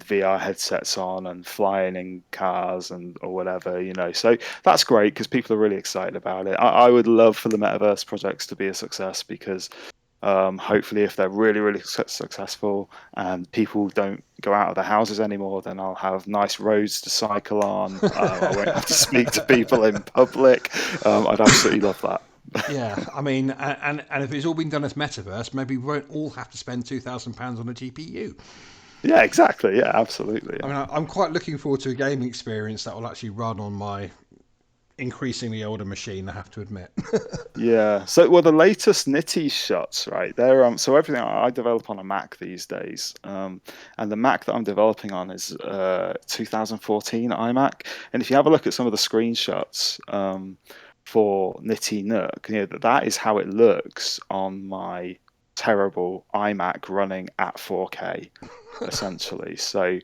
VR headsets on and flying in cars and or whatever. So that's great because people are really excited about it. I would love for the metaverse projects to be a success because hopefully, if they're really, really successful and people don't go out of their houses anymore, then I'll have nice roads to cycle on. I won't have to speak to people in public. I'd absolutely love that. Yeah, I mean, and if it's all been done as metaverse, maybe we won't all have to spend £2,000 on a GPU. Yeah, exactly. Yeah, absolutely. I Yeah. mean, I'm quite looking forward to a gaming experience that will actually run on my increasingly older machine. I have to admit. Yeah. So, well, the latest Nitty shots, right? They're so everything I develop on a Mac these days, and the Mac that I'm developing on is 2014 iMac. And if you have a look at some of the screenshots, for Nitty Nook. That is how it looks on my terrible iMac running at 4K, essentially. So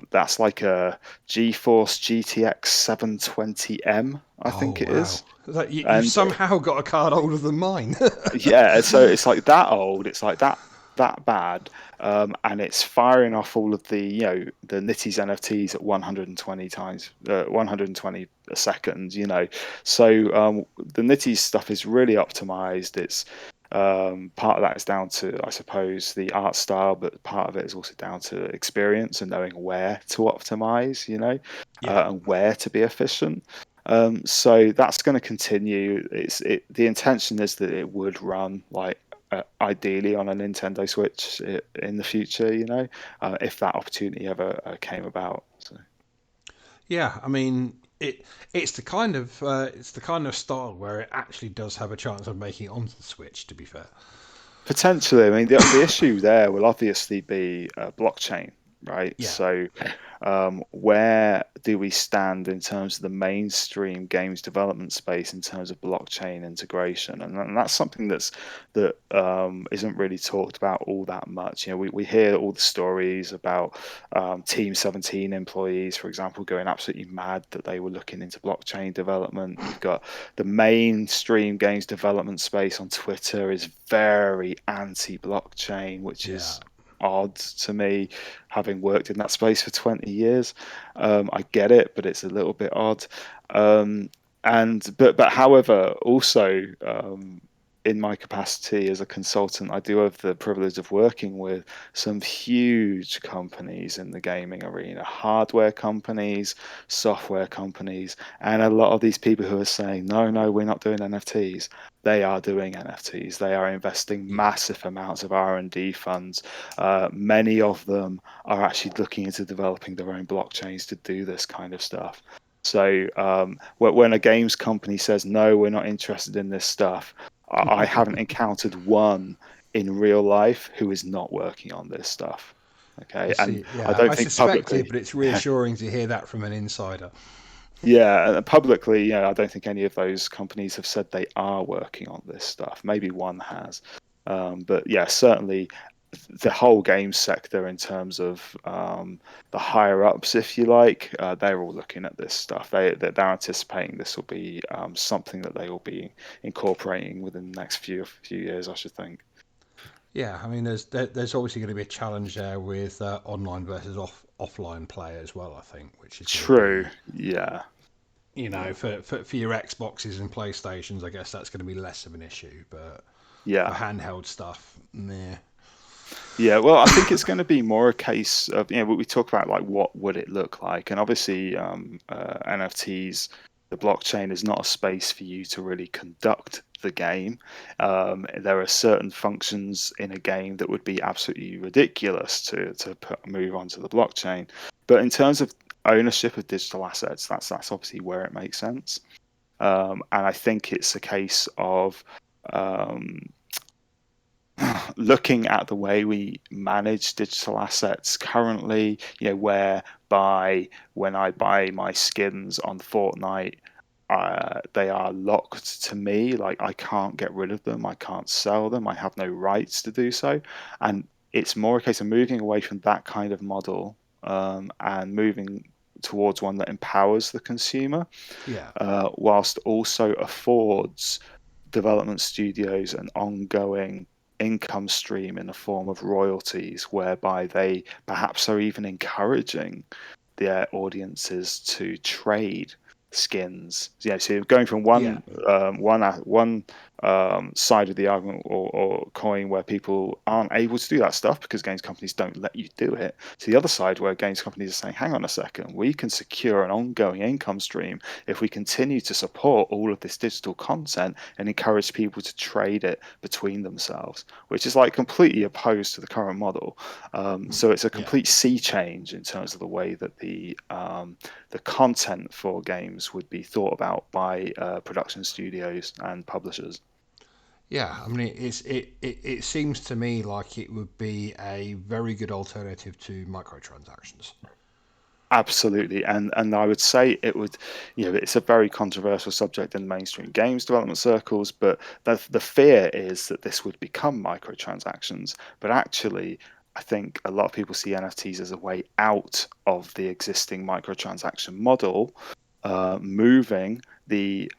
that's like a GeForce GTX 720M, I Oh think it wow! is. Like you've And somehow got a card older than mine. yeah, so it's like that old, it's like that bad, and it's firing off all of the the Nitty's NFTs at 120 times, 120 a second. So the Nitty's stuff is really optimized. It's part of that is down to, I suppose, the art style, but part of it is also down to experience and knowing where to optimize, Yeah, and where to be efficient. So that's going to continue. The intention is that it would run like ideally on a Nintendo Switch in the future, if that opportunity ever came about. So. yeah. I mean, it's the kind of style where it actually does have a chance of making it onto the Switch. To be fair. Potentially, I mean, the issue there will obviously be blockchain, right? Yeah, So, where do we stand in terms of the mainstream games development space in terms of blockchain integration? And that's something that isn't really talked about all that much. We hear all the stories about Team 17 employees, for example, going absolutely mad that they were looking into blockchain development. You've got the mainstream games development space on Twitter is very anti-blockchain, which yeah, is odd to me, having worked in that space for 20 years. I get it, but it's a little bit odd. But however, also in my capacity as a consultant, I do have the privilege of working with some huge companies in the gaming arena, hardware companies, software companies, and a lot of these people who are saying, no, no, we're not doing NFTs. They are doing NFTs. They are investing yeah. massive amounts of R&D funds. Many of them are actually looking into developing their own blockchains to do this kind of stuff. So when a games company says, no, we're not interested in this stuff, I haven't encountered one in real life who is not working on this stuff. I Okay, and see. I Yeah, don't I think suspected, publicly. but it's reassuring to hear that from an insider. Yeah, publicly, I don't think any of those companies have said they are working on this stuff. Maybe one has, but yeah, certainly the whole game sector, in terms of the higher ups, if you like, they're all looking at this stuff. They're anticipating this will be something that they will be incorporating within the next few years, I should think. Yeah, I mean, there's obviously going to be a challenge there with online versus offline play as well. I think, which is going to True. be, Yeah. you know, Yeah. for your Xboxes and PlayStations, I guess that's going to be less of an issue. But for Yeah. handheld stuff, nah. Yeah, well, I think it's going to be more a case of, we talk about like what would it look like, and obviously NFTs, the blockchain is not a space for you to really conduct the game. There are certain functions in a game that would be absolutely ridiculous to move onto the blockchain. But in terms of ownership of digital assets, that's obviously where it makes sense. And I think it's a case of um, looking at the way we manage digital assets currently, whereby when I buy my skins on Fortnite, they are locked to me. Like, I can't get rid of them, I can't sell them, I have no rights to do so. And it's more a case of moving away from that kind of model, and moving towards one that empowers the consumer, Yeah, whilst also affords development studios an ongoing income stream in the form of royalties, whereby they perhaps are even encouraging their audiences to trade skins. Yeah, so going from yeah, one side of the argument, or coin, where people aren't able to do that stuff because games companies don't let you do it, to the other side where games companies are saying, hang on a second, we can secure an ongoing income stream if we continue to support all of this digital content and encourage people to trade it between themselves, which is like completely opposed to the current model. So it's a yeah. complete sea change in terms of the way that the content for games would be thought about by production studios and publishers. Yeah, I mean, it seems to me like it would be a very good alternative to microtransactions. Absolutely, and I would say it would, it's a very controversial subject in mainstream games development circles, but the fear is that this would become microtransactions. But actually, I think a lot of people see NFTs as a way out of the existing microtransaction model, moving the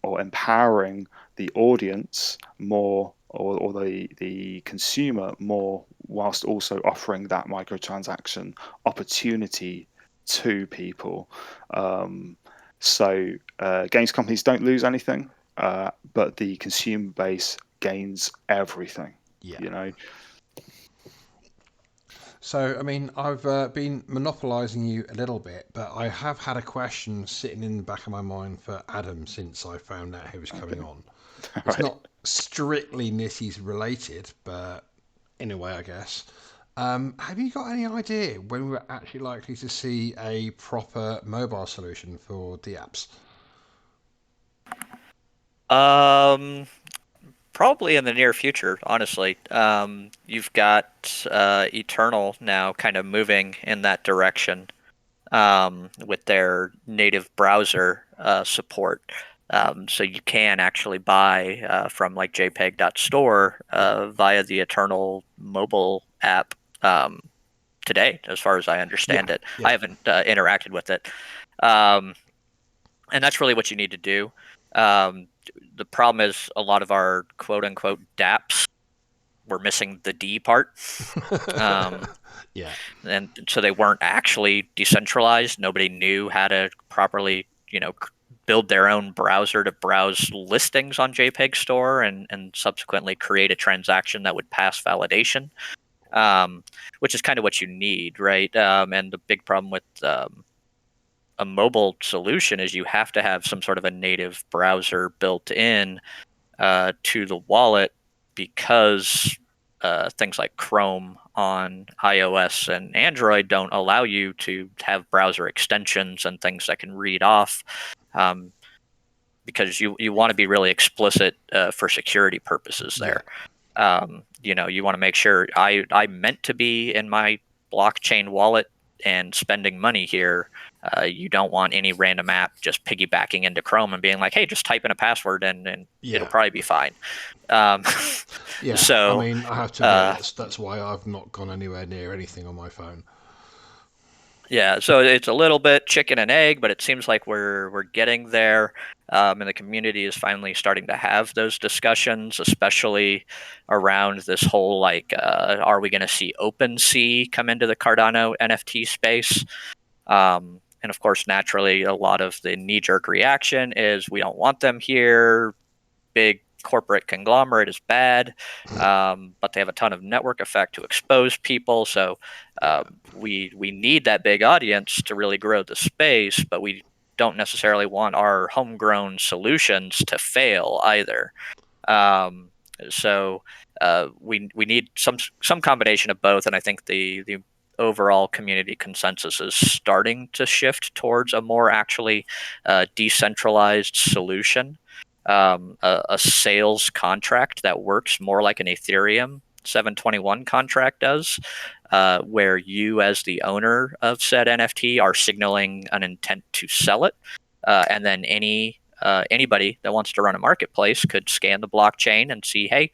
or empowering the audience more, or the consumer more, whilst also offering that microtransaction opportunity to people. Games companies don't lose anything, but the consumer base gains everything. Yeah. You know. So, I mean, I've been monopolising you a little bit, but I have had a question sitting in the back of my mind for Adam since I found out he was coming Okay. on. It's Right. not strictly Knitties related, but in a way, I guess. Have you got any idea when we're actually likely to see a proper mobile solution for the apps? Um, Probably in the near future, honestly. You've got Eternal now kind of moving in that direction with their native browser support. So you can actually buy from like jpeg.store Yeah, via the Eternal mobile app today, as far as I yeah, understand it. I yeah, haven't interacted with it. Um, and that's really what you need to do. Um, the problem is a lot of our quote unquote dApps were missing the D part. Um, yeah, and so they weren't actually decentralized. Nobody knew how to properly, build their own browser to browse listings on JPEG Store and subsequently create a transaction that would pass validation, which is kind of what you need, right? And the big problem with a mobile solution is you have to have some sort of a native browser built in to the wallet because things like Chrome on iOS and Android don't allow you to have browser extensions and things that can read off. Um, because you want to be really explicit for security purposes yeah, there. You want to make sure I meant to be in my blockchain wallet and spending money here. You don't want any random app just piggybacking into Chrome and being like, "Hey, just type in a password and it'll yeah, probably be fine." Um, yeah. I so, mean, I have to admit uh, that's why I've not gone anywhere near anything on my phone. Yeah, so it's a little bit chicken and egg, but it seems like we're getting there, and the community is finally starting to have those discussions, especially around this whole like, are we going to see OpenSea come into the Cardano NFT space? And of course, naturally, a lot of the knee-jerk reaction is we don't want them here. Big corporate conglomerate is bad, but they have a ton of network effect to expose people. So Yeah, we need that big audience to really grow the space, but we don't necessarily want our homegrown solutions to fail either. Um, so we need some combination of both, and I think the overall community consensus is starting to shift towards a more actually decentralized solution, a sales contract that works more like an Ethereum 721 contract does, where you, as the owner of said NFT, are signaling an intent to sell it, and then anybody that wants to run a marketplace could scan the blockchain and see, hey,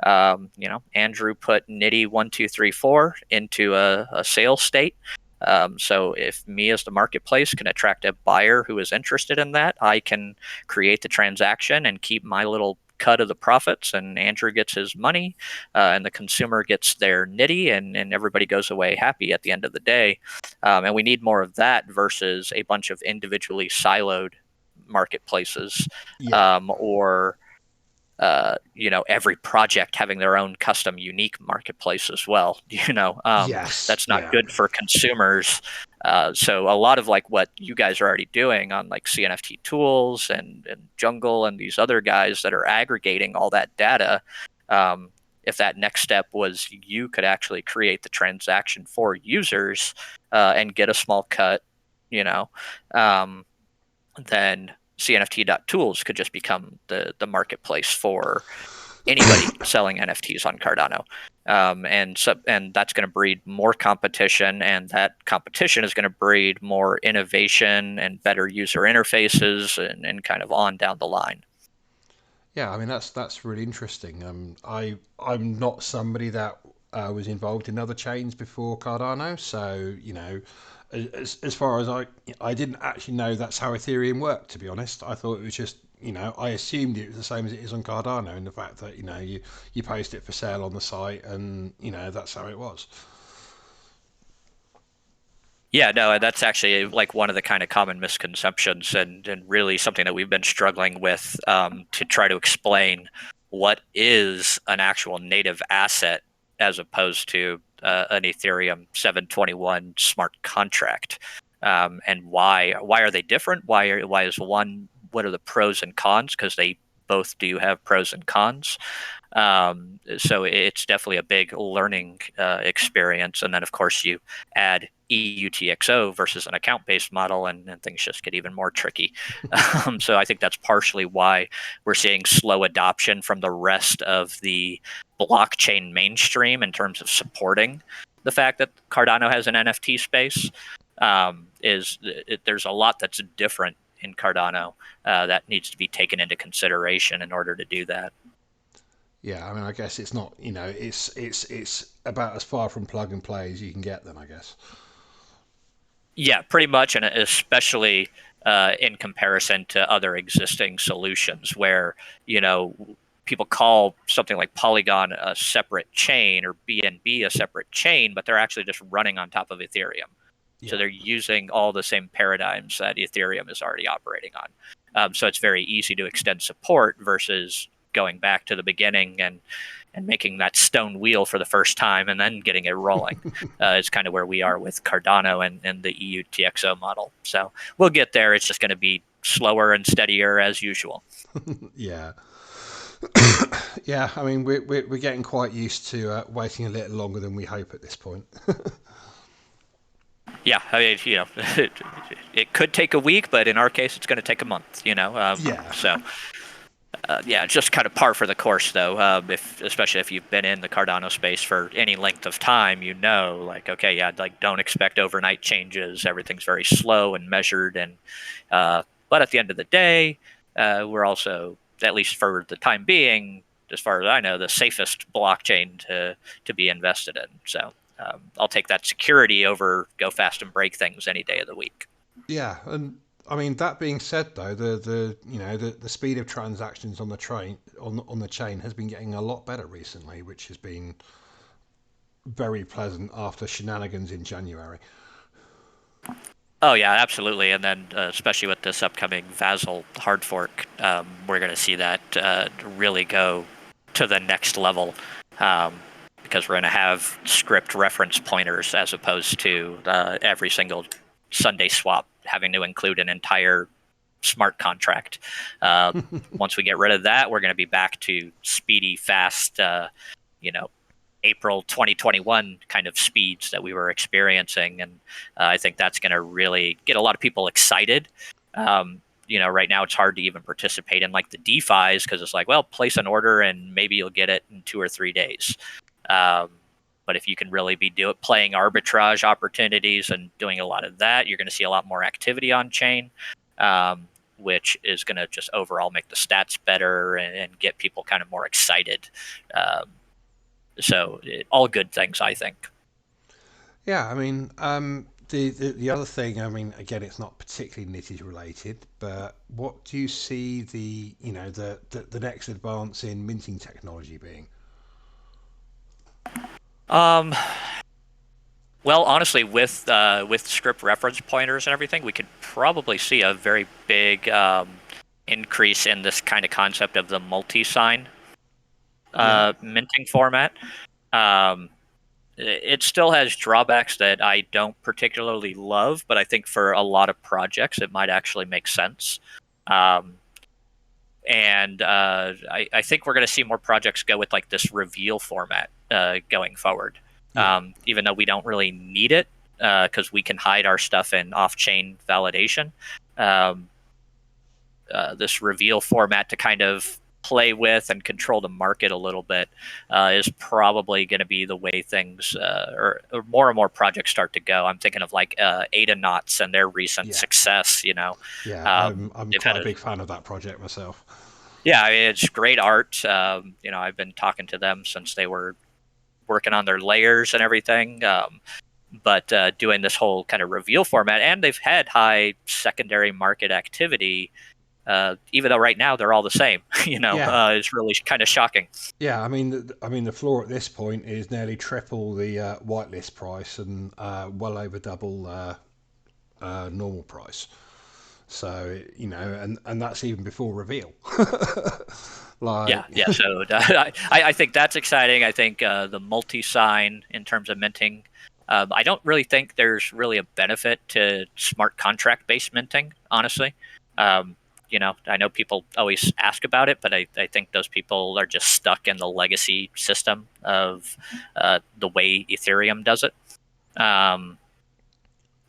Andrew put Knitty 1234 into a sales state. So if me as the marketplace can attract a buyer who is interested in that, I can create the transaction and keep my little cut of the profits, and Andrew gets his money, and the consumer gets their Knitty, and everybody goes away happy at the end of the day. And we need more of that versus a bunch of individually siloed marketplaces, yeah, or every project having their own custom unique marketplace as well. yes, That's not yeah, good for consumers. So a lot of like what you guys are already doing on like CNFT tools and Jungle and these other guys that are aggregating all that data. If that next step was you could actually create the transaction for users and get a small cut, you know, um, then CNFT.tools could just become the marketplace for anybody selling NFTs on Cardano. And that's going to breed more competition, and that competition is going to breed more innovation and better user interfaces, and kind of on down the line. Yeah, I mean that's really interesting. I'm not somebody that was involved in other chains before Cardano, so as far as I didn't actually know that's how Ethereum worked. To be honest, I thought it was just I assumed it was the same as it is on Cardano, in the fact that you post it for sale on the site, and that's how it was. Yeah, no, that's actually like one of the kind of common misconceptions, and really something that we've been struggling with, to try to explain what is an actual native asset as opposed to an Ethereum 721 smart contract, and why are they different? Why is one? What are the pros and cons? Because they both do have pros and cons. So it's definitely a big learning experience. And then, of course, you add EUTXO versus an account based model, and things just get even more tricky. So I think that's partially why we're seeing slow adoption from the rest of the blockchain mainstream in terms of supporting the fact that Cardano has an NFT space. There's a lot that's different in Cardano that needs to be taken into consideration in order to do that. Yeah, I mean, I guess it's not, it's about as far from plug and play as you can get. Then I guess. Yeah, pretty much, and especially in comparison to other existing solutions, where you know people call something like Polygon a separate chain or BNB a separate chain, but they're actually just running on top of Ethereum. So Yeah. they're using all the same paradigms that Ethereum is already operating on. So it's very easy to extend support versus going back to the beginning and making that stone wheel for the first time and then getting it rolling. Is kind of where we are with Cardano and the EUTXO model. So we'll get there. It's just going to be slower and steadier as usual. Yeah. Yeah, I mean, we're getting quite used to waiting a little longer than we hope at this point. Yeah, I mean, it could take a week, but in our case, it's going to take a month. Yeah. So yeah, just kind of par for the course, though. If especially if you've been in the Cardano space for any length of time, like, okay, yeah, like don't expect overnight changes. Everything's very slow and measured, and but at the end of the day, we're also, at least for the time being, as far as I know, the safest blockchain to be invested in. So I'll take that security over go fast and break things any day of the week. Yeah, and I mean that being said, though, the speed of transactions on the train on the chain has been getting a lot better recently, which has been very pleasant after shenanigans in January. Oh yeah, absolutely. And then especially with this upcoming Vassal hard fork, we're going to see that really go to the next level, um, because we're going to have script reference pointers as opposed to every single Sunday swap having to include an entire smart contract. Uh, Once we get rid of that, we're going to be back to speedy, fast, you know, April 2021 kind of speeds that we were experiencing. And I think that's going to really get a lot of people excited. Right now it's hard to even participate in like the DeFi's because it's like, well, place an order and maybe you'll get it in 2 or 3 days. Um, but if you can really be playing arbitrage opportunities and doing a lot of that, you're going to see a lot more activity on chain, which is going to just overall make the stats better and get people kind of more excited. All good things, I think. Yeah, I mean, the other thing, I mean, again, it's not particularly Knitties related, but what do you see the next advance in minting technology being? Um, well, honestly, with script reference pointers and everything, we could probably see a very big increase in this kind of concept of the multi-sign Yeah, minting format. Um, it still has drawbacks that I don't particularly love, but I think for a lot of projects, it might actually make sense. Um, and I think we're going to see more projects go with like this reveal format going forward, yeah, even though we don't really need it because we can hide our stuff in off-chain validation. Um, this reveal format to kind of play with and control the market a little bit is probably going to be the way things or more and more projects start to go. I'm thinking of like Ada Knots and their recent Yeah, success. yeah. I'm They've had quite a big fan of that project myself. yeah, I mean, it's great art. I've been talking to them since they were working on their layers and everything. But doing this whole kind of reveal format, and they've had high secondary market activity, even though right now they're all the same. Yeah, It's really kind of shocking. yeah. I mean, the floor at this point is nearly triple the whitelist price and well over double normal price. So and that's even before reveal. Yeah, Like, yeah. So I think that's exciting. I think the multi-sign in terms of minting. I don't really think there's really a benefit to smart contract-based minting, honestly. Um, I know people always ask about it, but I think those people are just stuck in the legacy system of the way Ethereum does it. Um,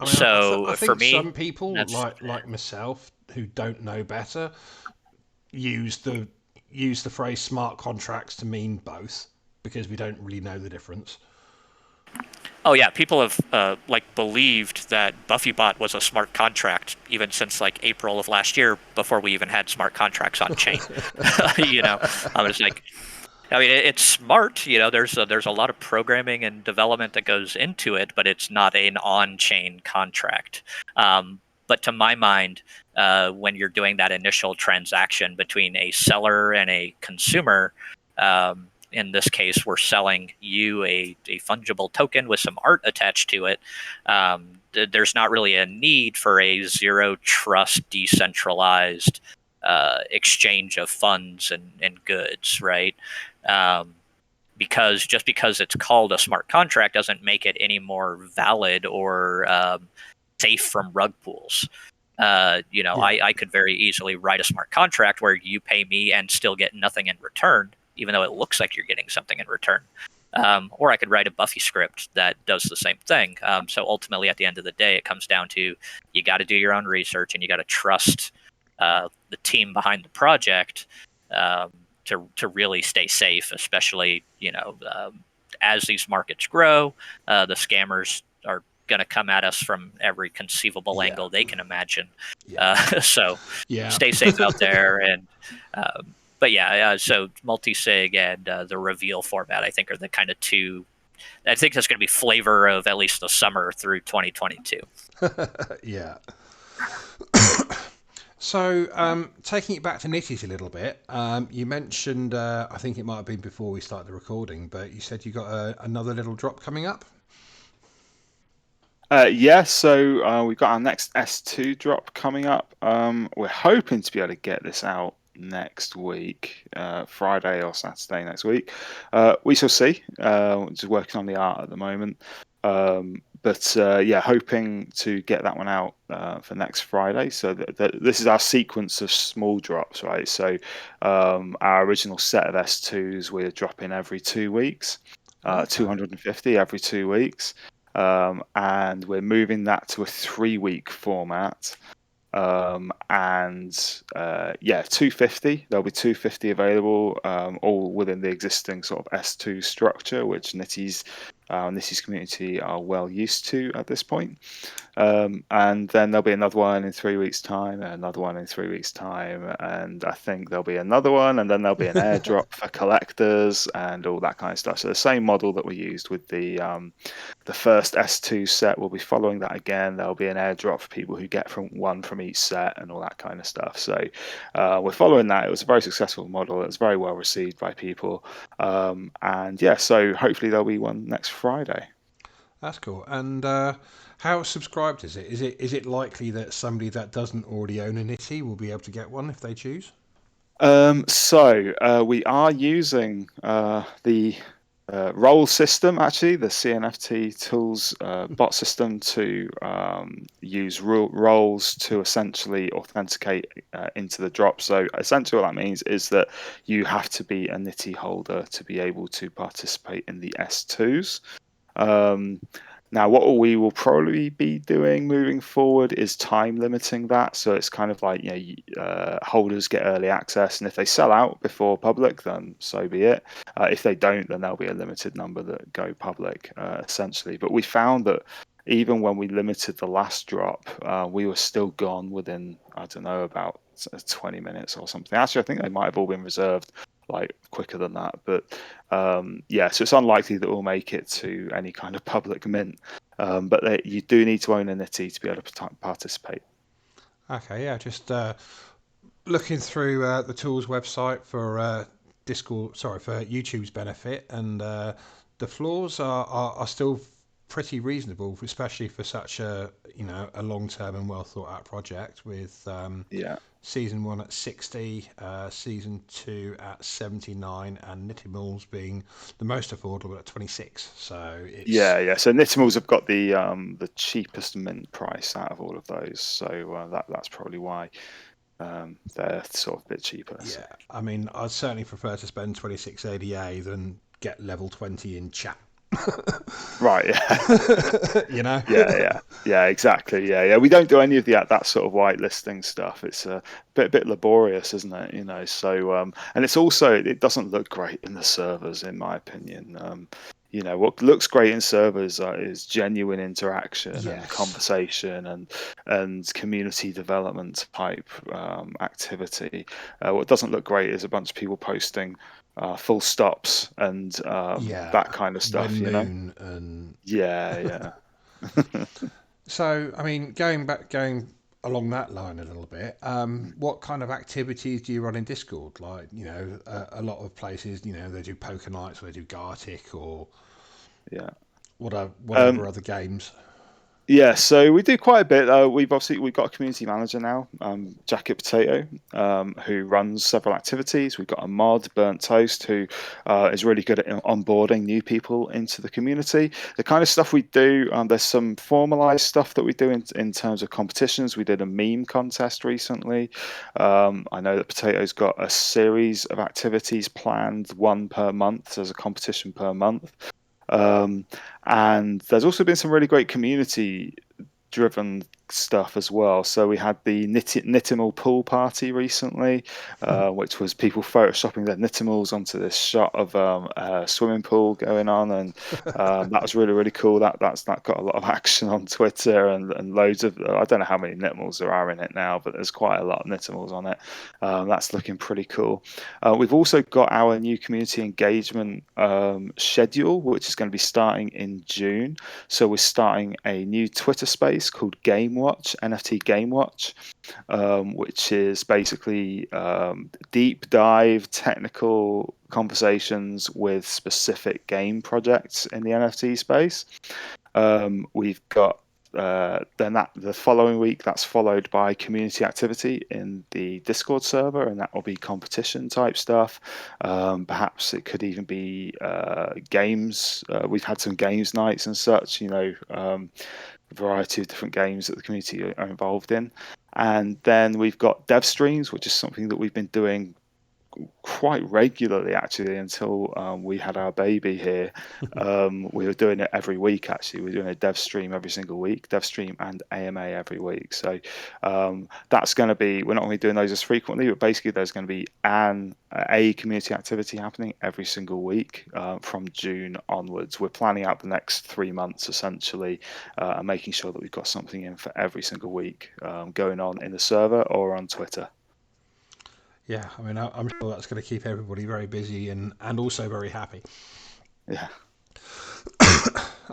I mean, I so for think me, some people that's like myself who don't know better use the use the phrase smart contracts to mean both because we don't really know the difference. Oh yeah, people have believed that BuffyBot was a smart contract even since like April of last year before we even had smart contracts on chain. I was like, I mean, it's smart. There's a lot of programming and development that goes into it, but it's not an on-chain contract. But to my mind, when you're doing that initial transaction between a seller and a consumer, in this case, we're selling you a fungible token with some art attached to it. There's not really a need for a zero trust decentralized exchange of funds and goods, right? um, because just because it's called a smart contract doesn't make it any more valid or safe from rug pulls. Yeah, I could very easily write a smart contract where you pay me and still get nothing in return, even though it looks like you're getting something in return. Or I could write a Buffy script that does the same thing. So ultimately, at the end of the day, it comes down to you got to do your own research and you got to trust the team behind the project um, to really stay safe, especially as these markets grow, the scammers are going to come at us from every conceivable yeah, angle they can imagine. yeah, So yeah. stay safe out there. And but yeah, so multi-sig and the reveal format, I think, are the kind of two. I think that's going to be flavor of at least the summer through 2022. Yeah. So, taking it back to Knitties a little bit, you mentioned, I think it might have been before we started the recording, but you said you got another little drop coming up. Yeah, so we've got our next S2 drop coming up. We're hoping to be able to get this out next week, Friday or Saturday next week. We shall see. Just working on the art at the moment. But yeah, hoping to get that one out for next Friday. So this is our sequence of small drops, right? So our original set of S2s we're dropping every 2 weeks, Okay. 250 every 2 weeks. And we're moving that to a 3 week format. And yeah, 250. There'll be 250 available, all within the existing sort of S2 structure, which Knitties community are well used to at this point. And then there'll be another one in 3 weeks' time, and another one in 3 weeks' time, and I think there'll be another one, and then there'll be an airdrop for collectors and all that kind of stuff. So the same model that we used with the first S2 set, we'll be following that again. There'll be an airdrop for people who get one from each set and all that kind of stuff. So we're following that. It was a very successful model. It was very well received by people, and yeah, so hopefully there'll be one next Friday. That's cool. And how subscribed is it? Is it likely that somebody that doesn't already own a Knitty will be able to get one if they choose? So we are using the role system, actually, the CNFT tools bot system to use roles to essentially authenticate into the drop. So essentially, what that means is that you have to be a Knitty holder to be able to participate in the S2s. Um, Now, what we will probably be doing moving forward is time limiting that. So it's kind of like, holders get early access, and if they sell out before public, then so be it. If they don't, then there'll be a limited number that go public, essentially. But we found that even when we limited the last drop, we were still gone within, I don't know, about 20 minutes or something. Actually, I think they might have all been reserved like quicker than that, but so it's unlikely that we'll make it to any kind of public mint, but you do need to own a Nitty to be able to participate. Okay, yeah, just looking through the tools website for Discord, sorry, for YouTube's benefit, and the floors are still pretty reasonable, especially for such a long term and well thought out project with Yeah. season 1 at 60, season 2 at 79, and Knittimals being the most affordable at 26. So it's Yeah. So Knittimals have got the cheapest mint price out of all of those, so that's probably why they're sort of a bit cheaper. So. yeah. I mean, I'd certainly prefer to spend 26 ADA than get level 20 in chat. Right. Yeah. You know. Yeah, exactly. Yeah. We don't do any of that sort of whitelisting stuff. It's a bit laborious, isn't it? So and it's also, it doesn't look great in the servers, in my opinion. What looks great in servers is genuine interaction and Yes. conversation and community development type activity. What doesn't look great is a bunch of people posting full stops and Yeah. that kind of When stuff. moon and Yeah. so, I mean, going along that line a little bit, what kind of activities do you run in Discord? Like, a lot of places, they do poker nights, or they do Gartic, or Yeah. whatever other games. Yeah, so we do quite a bit. We've got a community manager now, Jacket Potato, who runs several activities. We've got a mod, Burnt Toast, who is really good at onboarding new people into the community. The kind of stuff we do, there's some formalized stuff that we do in terms of competitions. We did a meme contest recently. I know that Potato's got a series of activities planned, one per month. So there's a competition per month. And there's also been some really great community driven stuff as well. So we had the Knittimal pool party recently, which was people photoshopping their Knittimals onto this shot of a swimming pool going on, and that was really, really cool. That got a lot of action on Twitter, and loads of, I don't know how many Knittimals there are in it now, but there's quite a lot of Knittimals on it. That's looking pretty cool. We've also got our new community engagement schedule, which is going to be starting in June. So we're starting a new Twitter space called Game Watch, NFT Game Watch, which is basically deep dive technical conversations with specific game projects in the NFT space. We've got the following week, that's followed by community activity in the Discord server, and that will be competition type stuff. Perhaps it could even be games. We've had some games nights and such, a variety of different games that the community are involved in. And then we've got dev streams, which is something that we've been doing quite regularly actually until we had our baby here. We were doing it every week actually. We're doing a dev stream every single week, dev stream and AMA every week. So that's going to be, we're not going to be doing those as frequently, but basically there's going to be a community activity happening every single week from June onwards. We're planning out the next 3 months essentially, and making sure that we've got something in for every single week going on in the server or on Twitter. Yeah, I mean, I'm sure that's going to keep everybody very busy and also very happy. Yeah.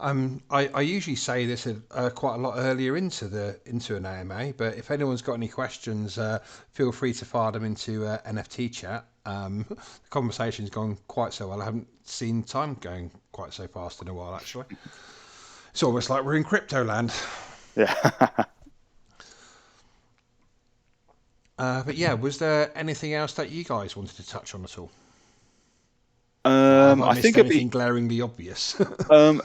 I usually say this quite a lot earlier into an AMA, but if anyone's got any questions, feel free to fire them into NFT chat. The conversation's gone quite so well. I haven't seen time going quite so fast in a while, actually. It's almost like we're in crypto land. Yeah. But yeah, was there anything else that you guys wanted to touch on at all? Have I I missed think it'd anything be glaringly obvious? um,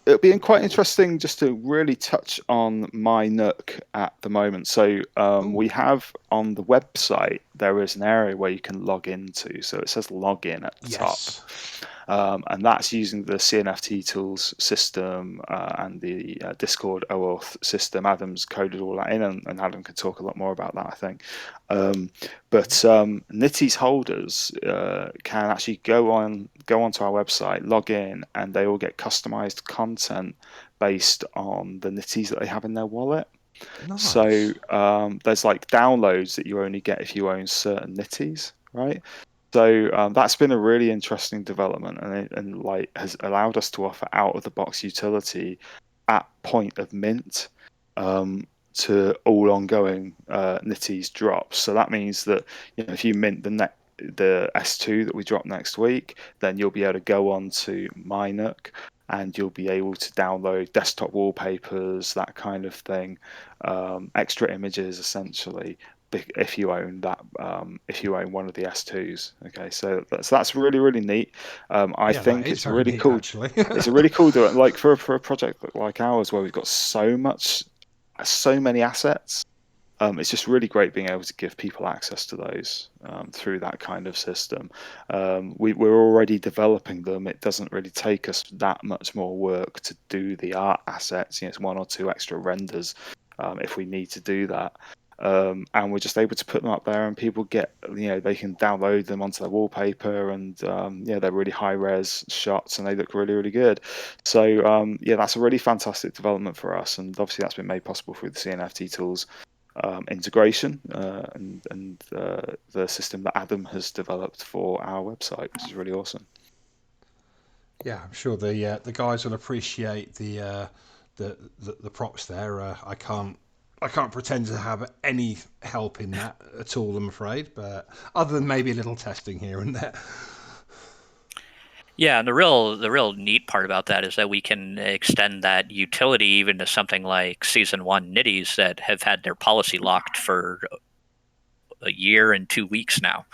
it'd be quite interesting just to really touch on my Nook at the moment. So Ooh, we have on the website, there is an area where you can log into. So it says login at the top. yes. and that's using the CNFT tools system and the Discord OAuth system. Adam's coded all that in, and Adam can talk a lot more about that, I think. But Knitties holders can actually go onto our website, log in, and they all get customized content based on the Knitties that they have in their wallet. So Nice. there's like downloads that you only get if you own certain Knitties, right? So that's been a really interesting development, and like has allowed us to offer out of the box utility at point of mint to all ongoing Knitties drops. So that means that if you mint the S2 that we drop next week, then you'll be able to go on to MyNook and you'll be able to download desktop wallpapers, that kind of thing, extra images essentially, if you own that, if you own one of the S2s. Okay, so that's really, really neat. I Yeah, that think is it's very really neat, cool. actually. It's a really cool do it like for a project like ours where we've got so many assets. It's just really great being able to give people access to those through that kind of system. We're already developing them. It doesn't really take us that much more work to do the art assets. It's one or two extra renders if we need to do that. And we're just able to put them up there, and people get, they can download them onto their wallpaper, and they're really high res shots, and they look really, really good. So that's a really fantastic development for us, and obviously that's been made possible through the CNFT tools integration and the system that Adam has developed for our website, which is really awesome. Yeah, I'm sure the guys will appreciate the props there. I can't pretend to have any help in that at all, I'm afraid. But other than maybe a little testing here and there. Yeah, and the real neat part about that is that we can extend that utility even to something like Season 1 Knitties that have had their policy locked for a year and 2 weeks now.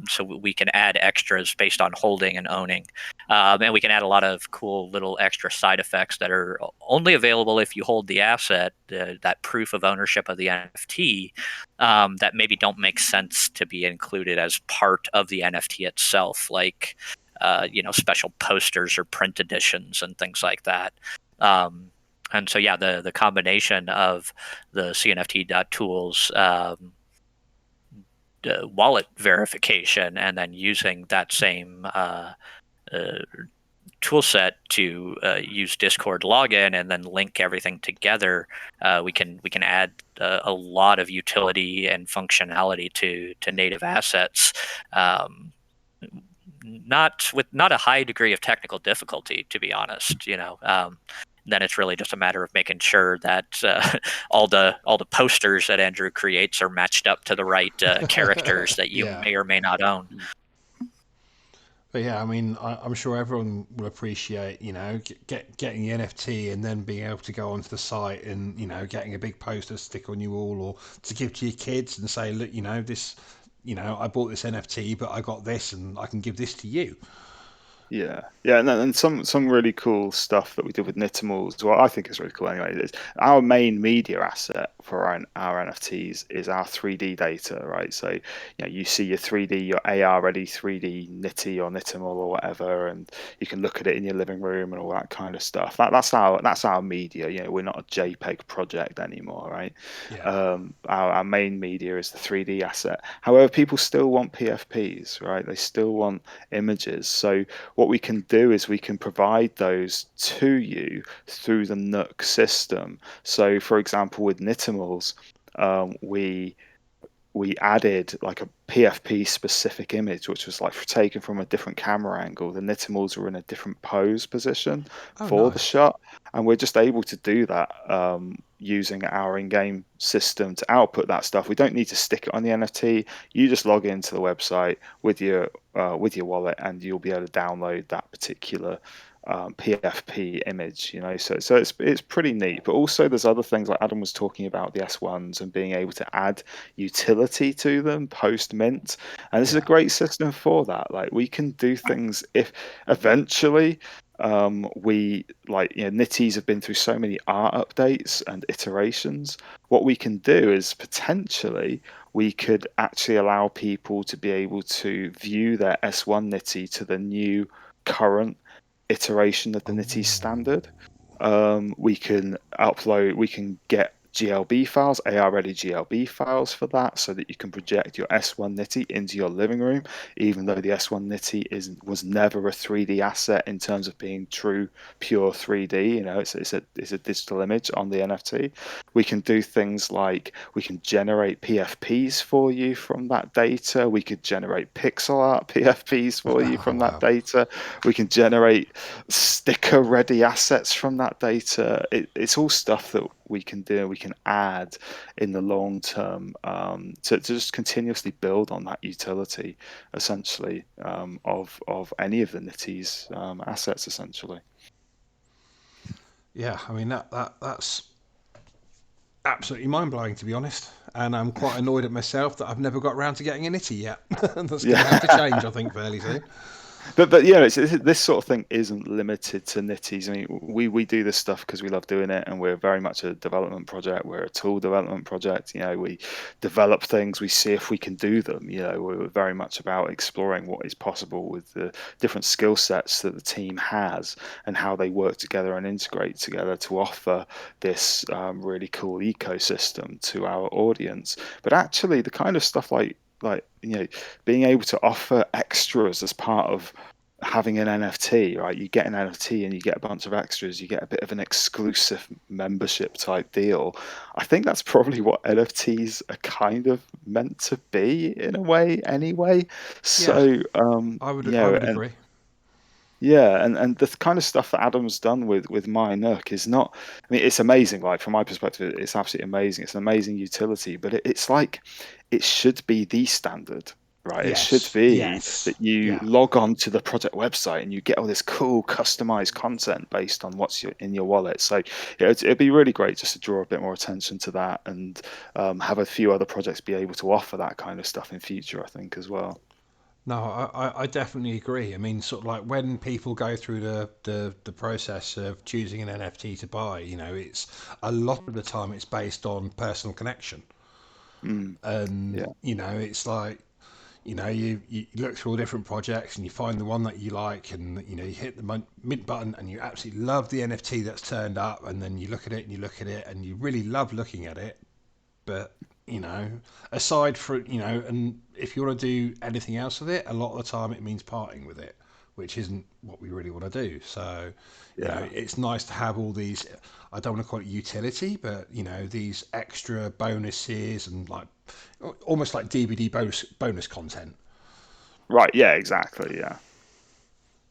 So we can add extras based on holding and owning. And we can add a lot of cool little extra side effects that are only available if you hold the asset, that proof of ownership of the NFT, that maybe don't make sense to be included as part of the NFT itself, like special posters or print editions and things like that. And so, yeah, the combination of the CNFT.tools wallet verification and then using that same tool set to use Discord login and then link everything together, we can add a lot of utility and functionality to native assets. Not a high degree of technical difficulty, to be honest. Then it's really just a matter of making sure that all the posters that Andrew creates are matched up to the right characters that you Yeah. may or may not own. But yeah, I mean, I'm sure everyone will appreciate, getting the NFT and then being able to go onto the site and, getting a big poster to stick on your wall or to give to your kids and say, look, this, I bought this NFT, but I got this and I can give this to you. Yeah, and some really cool stuff that we did with Knittimals. Well, I think it's really cool anyway. Is our main media asset for our NFTs is our 3D data, right? So you see your 3D, your AR ready 3D Knitty or Knittimal or whatever, and you can look at it in your living room and all that kind of stuff. That's our media. We're not a JPEG project anymore, right? Yeah. Our main media is the 3D asset. However, people still want PFPs, right? They still want images. So what we can do is we can provide those to you through the Nook system. So, for example, with Knittimals, we added like a PFP specific image, which was like taken from a different camera angle. The Knittimals were in a different pose position Oh, for the nice. shot, and we're just able to do that using our in-game system to output that stuff. We don't need to stick it on the NFT. You just log into the website with your wallet, and you'll be able to download that particular PFP image. So it's pretty neat. But also there's other things like Adam was talking about, the S1s and being able to add utility to them post mint, and this is a Yeah. great system for that. Like we can do things if eventually we like Knitties have been through so many art updates and iterations. What we can do is potentially we could actually allow people to be able to view their S1 Knitty to the new current iteration of the Knitties standard. We can get GLB files, AR ready GLB files for that, so that you can project your S1 Knitty into your living room, even though the S1 Knitty was never a 3D asset in terms of being true, pure 3D. You know, it's a digital image on the NFT. We can do things like we can generate PFPs for you from that data. We could generate pixel art PFPs for you from that data. We can generate sticker ready assets from that data. It's all stuff that we can do, we can add in the long term, to just continuously build on that utility, essentially, of any of the Knitties assets, essentially. Yeah, I mean that's absolutely mind blowing, to be honest. And I'm quite annoyed at myself that I've never got around to getting a Knitty yet. That's going to have to change, I think, fairly soon. But yeah, this sort of thing isn't limited to Knitties. I mean, we do this stuff because we love doing it, and we're very much a development project. We're a tool development project. You know, we develop things, we see if we can do them. You know, we're very much about exploring what is possible with the different skill sets that the team has and how they work together and integrate together to offer this really cool ecosystem to our audience. But actually, the kind of stuff like you know, being able to offer extras as part of having an NFT, right? You get an NFT and you get a bunch of extras, you get a bit of an exclusive membership type deal. I think that's probably what NFTs are kind of meant to be in a way anyway. Yeah, So I you would know, and agree. yeah, and the kind of stuff that Adam's done with My Nook is not. I mean, it's amazing. Like from my perspective, it's absolutely amazing. It's an amazing utility, but it's like it should be the standard, right? It should Yes, be yes, that you yeah. log on to the project website and you get all this cool customized content based on what's in your wallet. So yeah, it'd be really great just to draw a bit more attention to that and have a few other projects be able to offer that kind of stuff in future. I think as well. No, I definitely agree. I mean, sort of like when people go through the process of choosing an NFT to buy, you know, it's a lot of the time it's based on personal connection. Mm, And, yeah. you know, it's like, you know, you look through all different projects and you find the one that you like, and, you know, you hit the mint button and you absolutely love the NFT that's turned up. And then you look at it and you look at it and you really love looking at it. But you know, aside from, you know, and if you want to do anything else with it, a lot of the time it means parting with it, which isn't what we really want to do. So you know, Yeah. it's nice to have all these, I don't want to call it utility, but you know, these extra bonuses and like almost like DVD bonus content. Right. Yeah. Exactly. Yeah.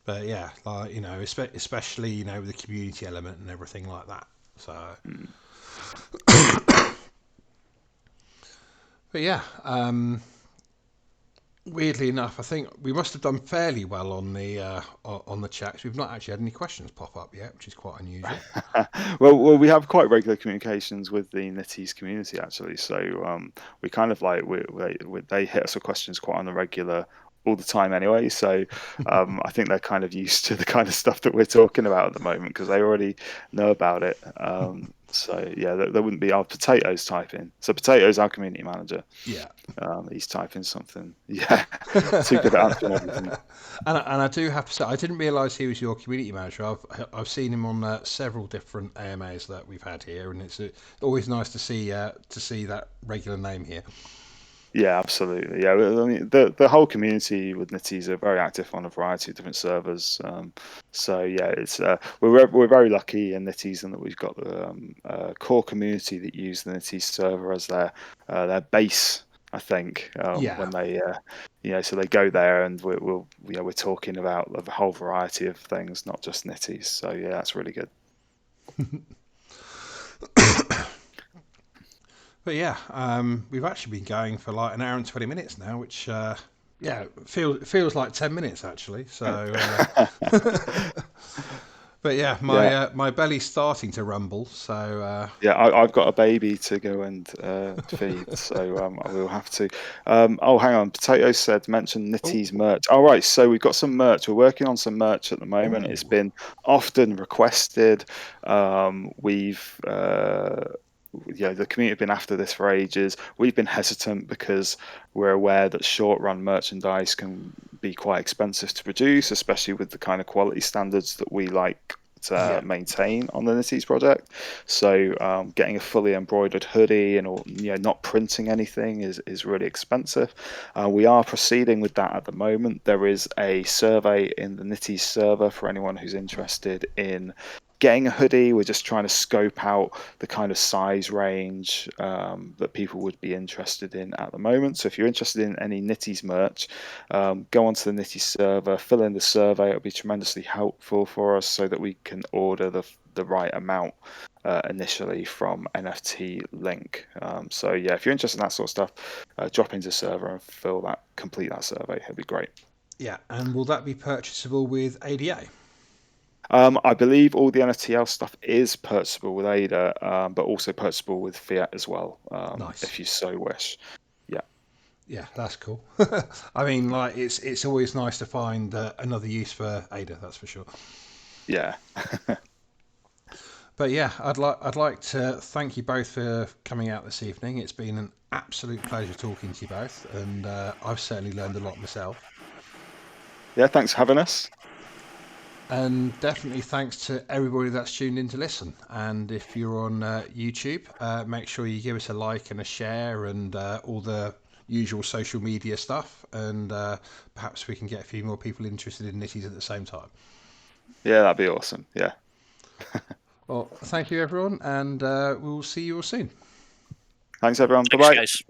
But yeah, like, you know, especially, you know, with the community element and everything like that. So Mm. but yeah, weirdly enough, I think we must have done fairly well on the chats. We've not actually had any questions pop up yet, which is quite unusual. Well, we have quite regular communications with the Knitties community actually. So we kind of like they hit us with questions quite on the regular all the time anyway. So I think they're kind of used to the kind of stuff that we're talking about at the moment because they already know about it. So yeah, there wouldn't be our potatoes typing. So potatoes, our community manager. Yeah. He's typing something. Yeah, too good at answering everything. And I do have to say, I didn't realise he was your community manager. I've seen him on several different AMAs that we've had here, and it's always nice to see that regular name here. Yeah, absolutely. Yeah, I mean, the whole community with Knitties are very active on a variety of different servers. So yeah, it's we're very lucky in Knitties in that we've got the core community that use the Knitties server as their base. I think Yeah. when they you know, so they go there and we're talking about a whole variety of things, not just Knitties. So yeah, that's really good. But yeah, we've actually been going for like an hour and 20 minutes now, which yeah, feels like 10 minutes actually. So, but yeah, Yeah. my belly's starting to rumble. So Yeah, I've got a baby to go and feed, so I will have to. Oh, hang on. Potato said mention oh Knitties merch. All right, so we've got some merch. We're working on some merch at the moment. It's oh been often requested. We've the community have been after this for ages. We've been hesitant because we're aware that short run merchandise can be quite expensive to produce, especially with the kind of quality standards that we like to maintain on the Knitties project. So getting a fully embroidered hoodie and not printing anything is really expensive. We are proceeding with that at the moment. There is a survey in the Knitties server for anyone who's interested in getting a hoodie. We're just trying to scope out the kind of size range that people would be interested in at the moment. So if you're interested in any Knitties merch, go onto the Knitties server, fill in the survey. It'll be tremendously helpful for us so that we can order the right amount initially from NFT Link. So yeah, if you're interested in that sort of stuff, drop into the server and complete that survey. It'd be great. Yeah, and will that be purchasable with ADA? I believe all the NFTL stuff is purchasable with ADA, but also purchasable with Fiat as well, Nice. if you so wish. Yeah. Yeah, that's cool. I mean, like it's always nice to find another use for Ada. That's for sure. Yeah. But yeah, I'd like to thank you both for coming out this evening. It's been an absolute pleasure talking to you both, and I've certainly learned a lot myself. Yeah, thanks for having us. And definitely thanks to everybody that's tuned in to listen. And if you're on YouTube, make sure you give us a like and a share and all the usual social media stuff. And perhaps we can get a few more people interested in Knitties at the same time. Yeah, that'd be awesome. Yeah. Well, thank you, everyone, and we'll see you all soon. Thanks, everyone. Thanks, Bye-bye. guys.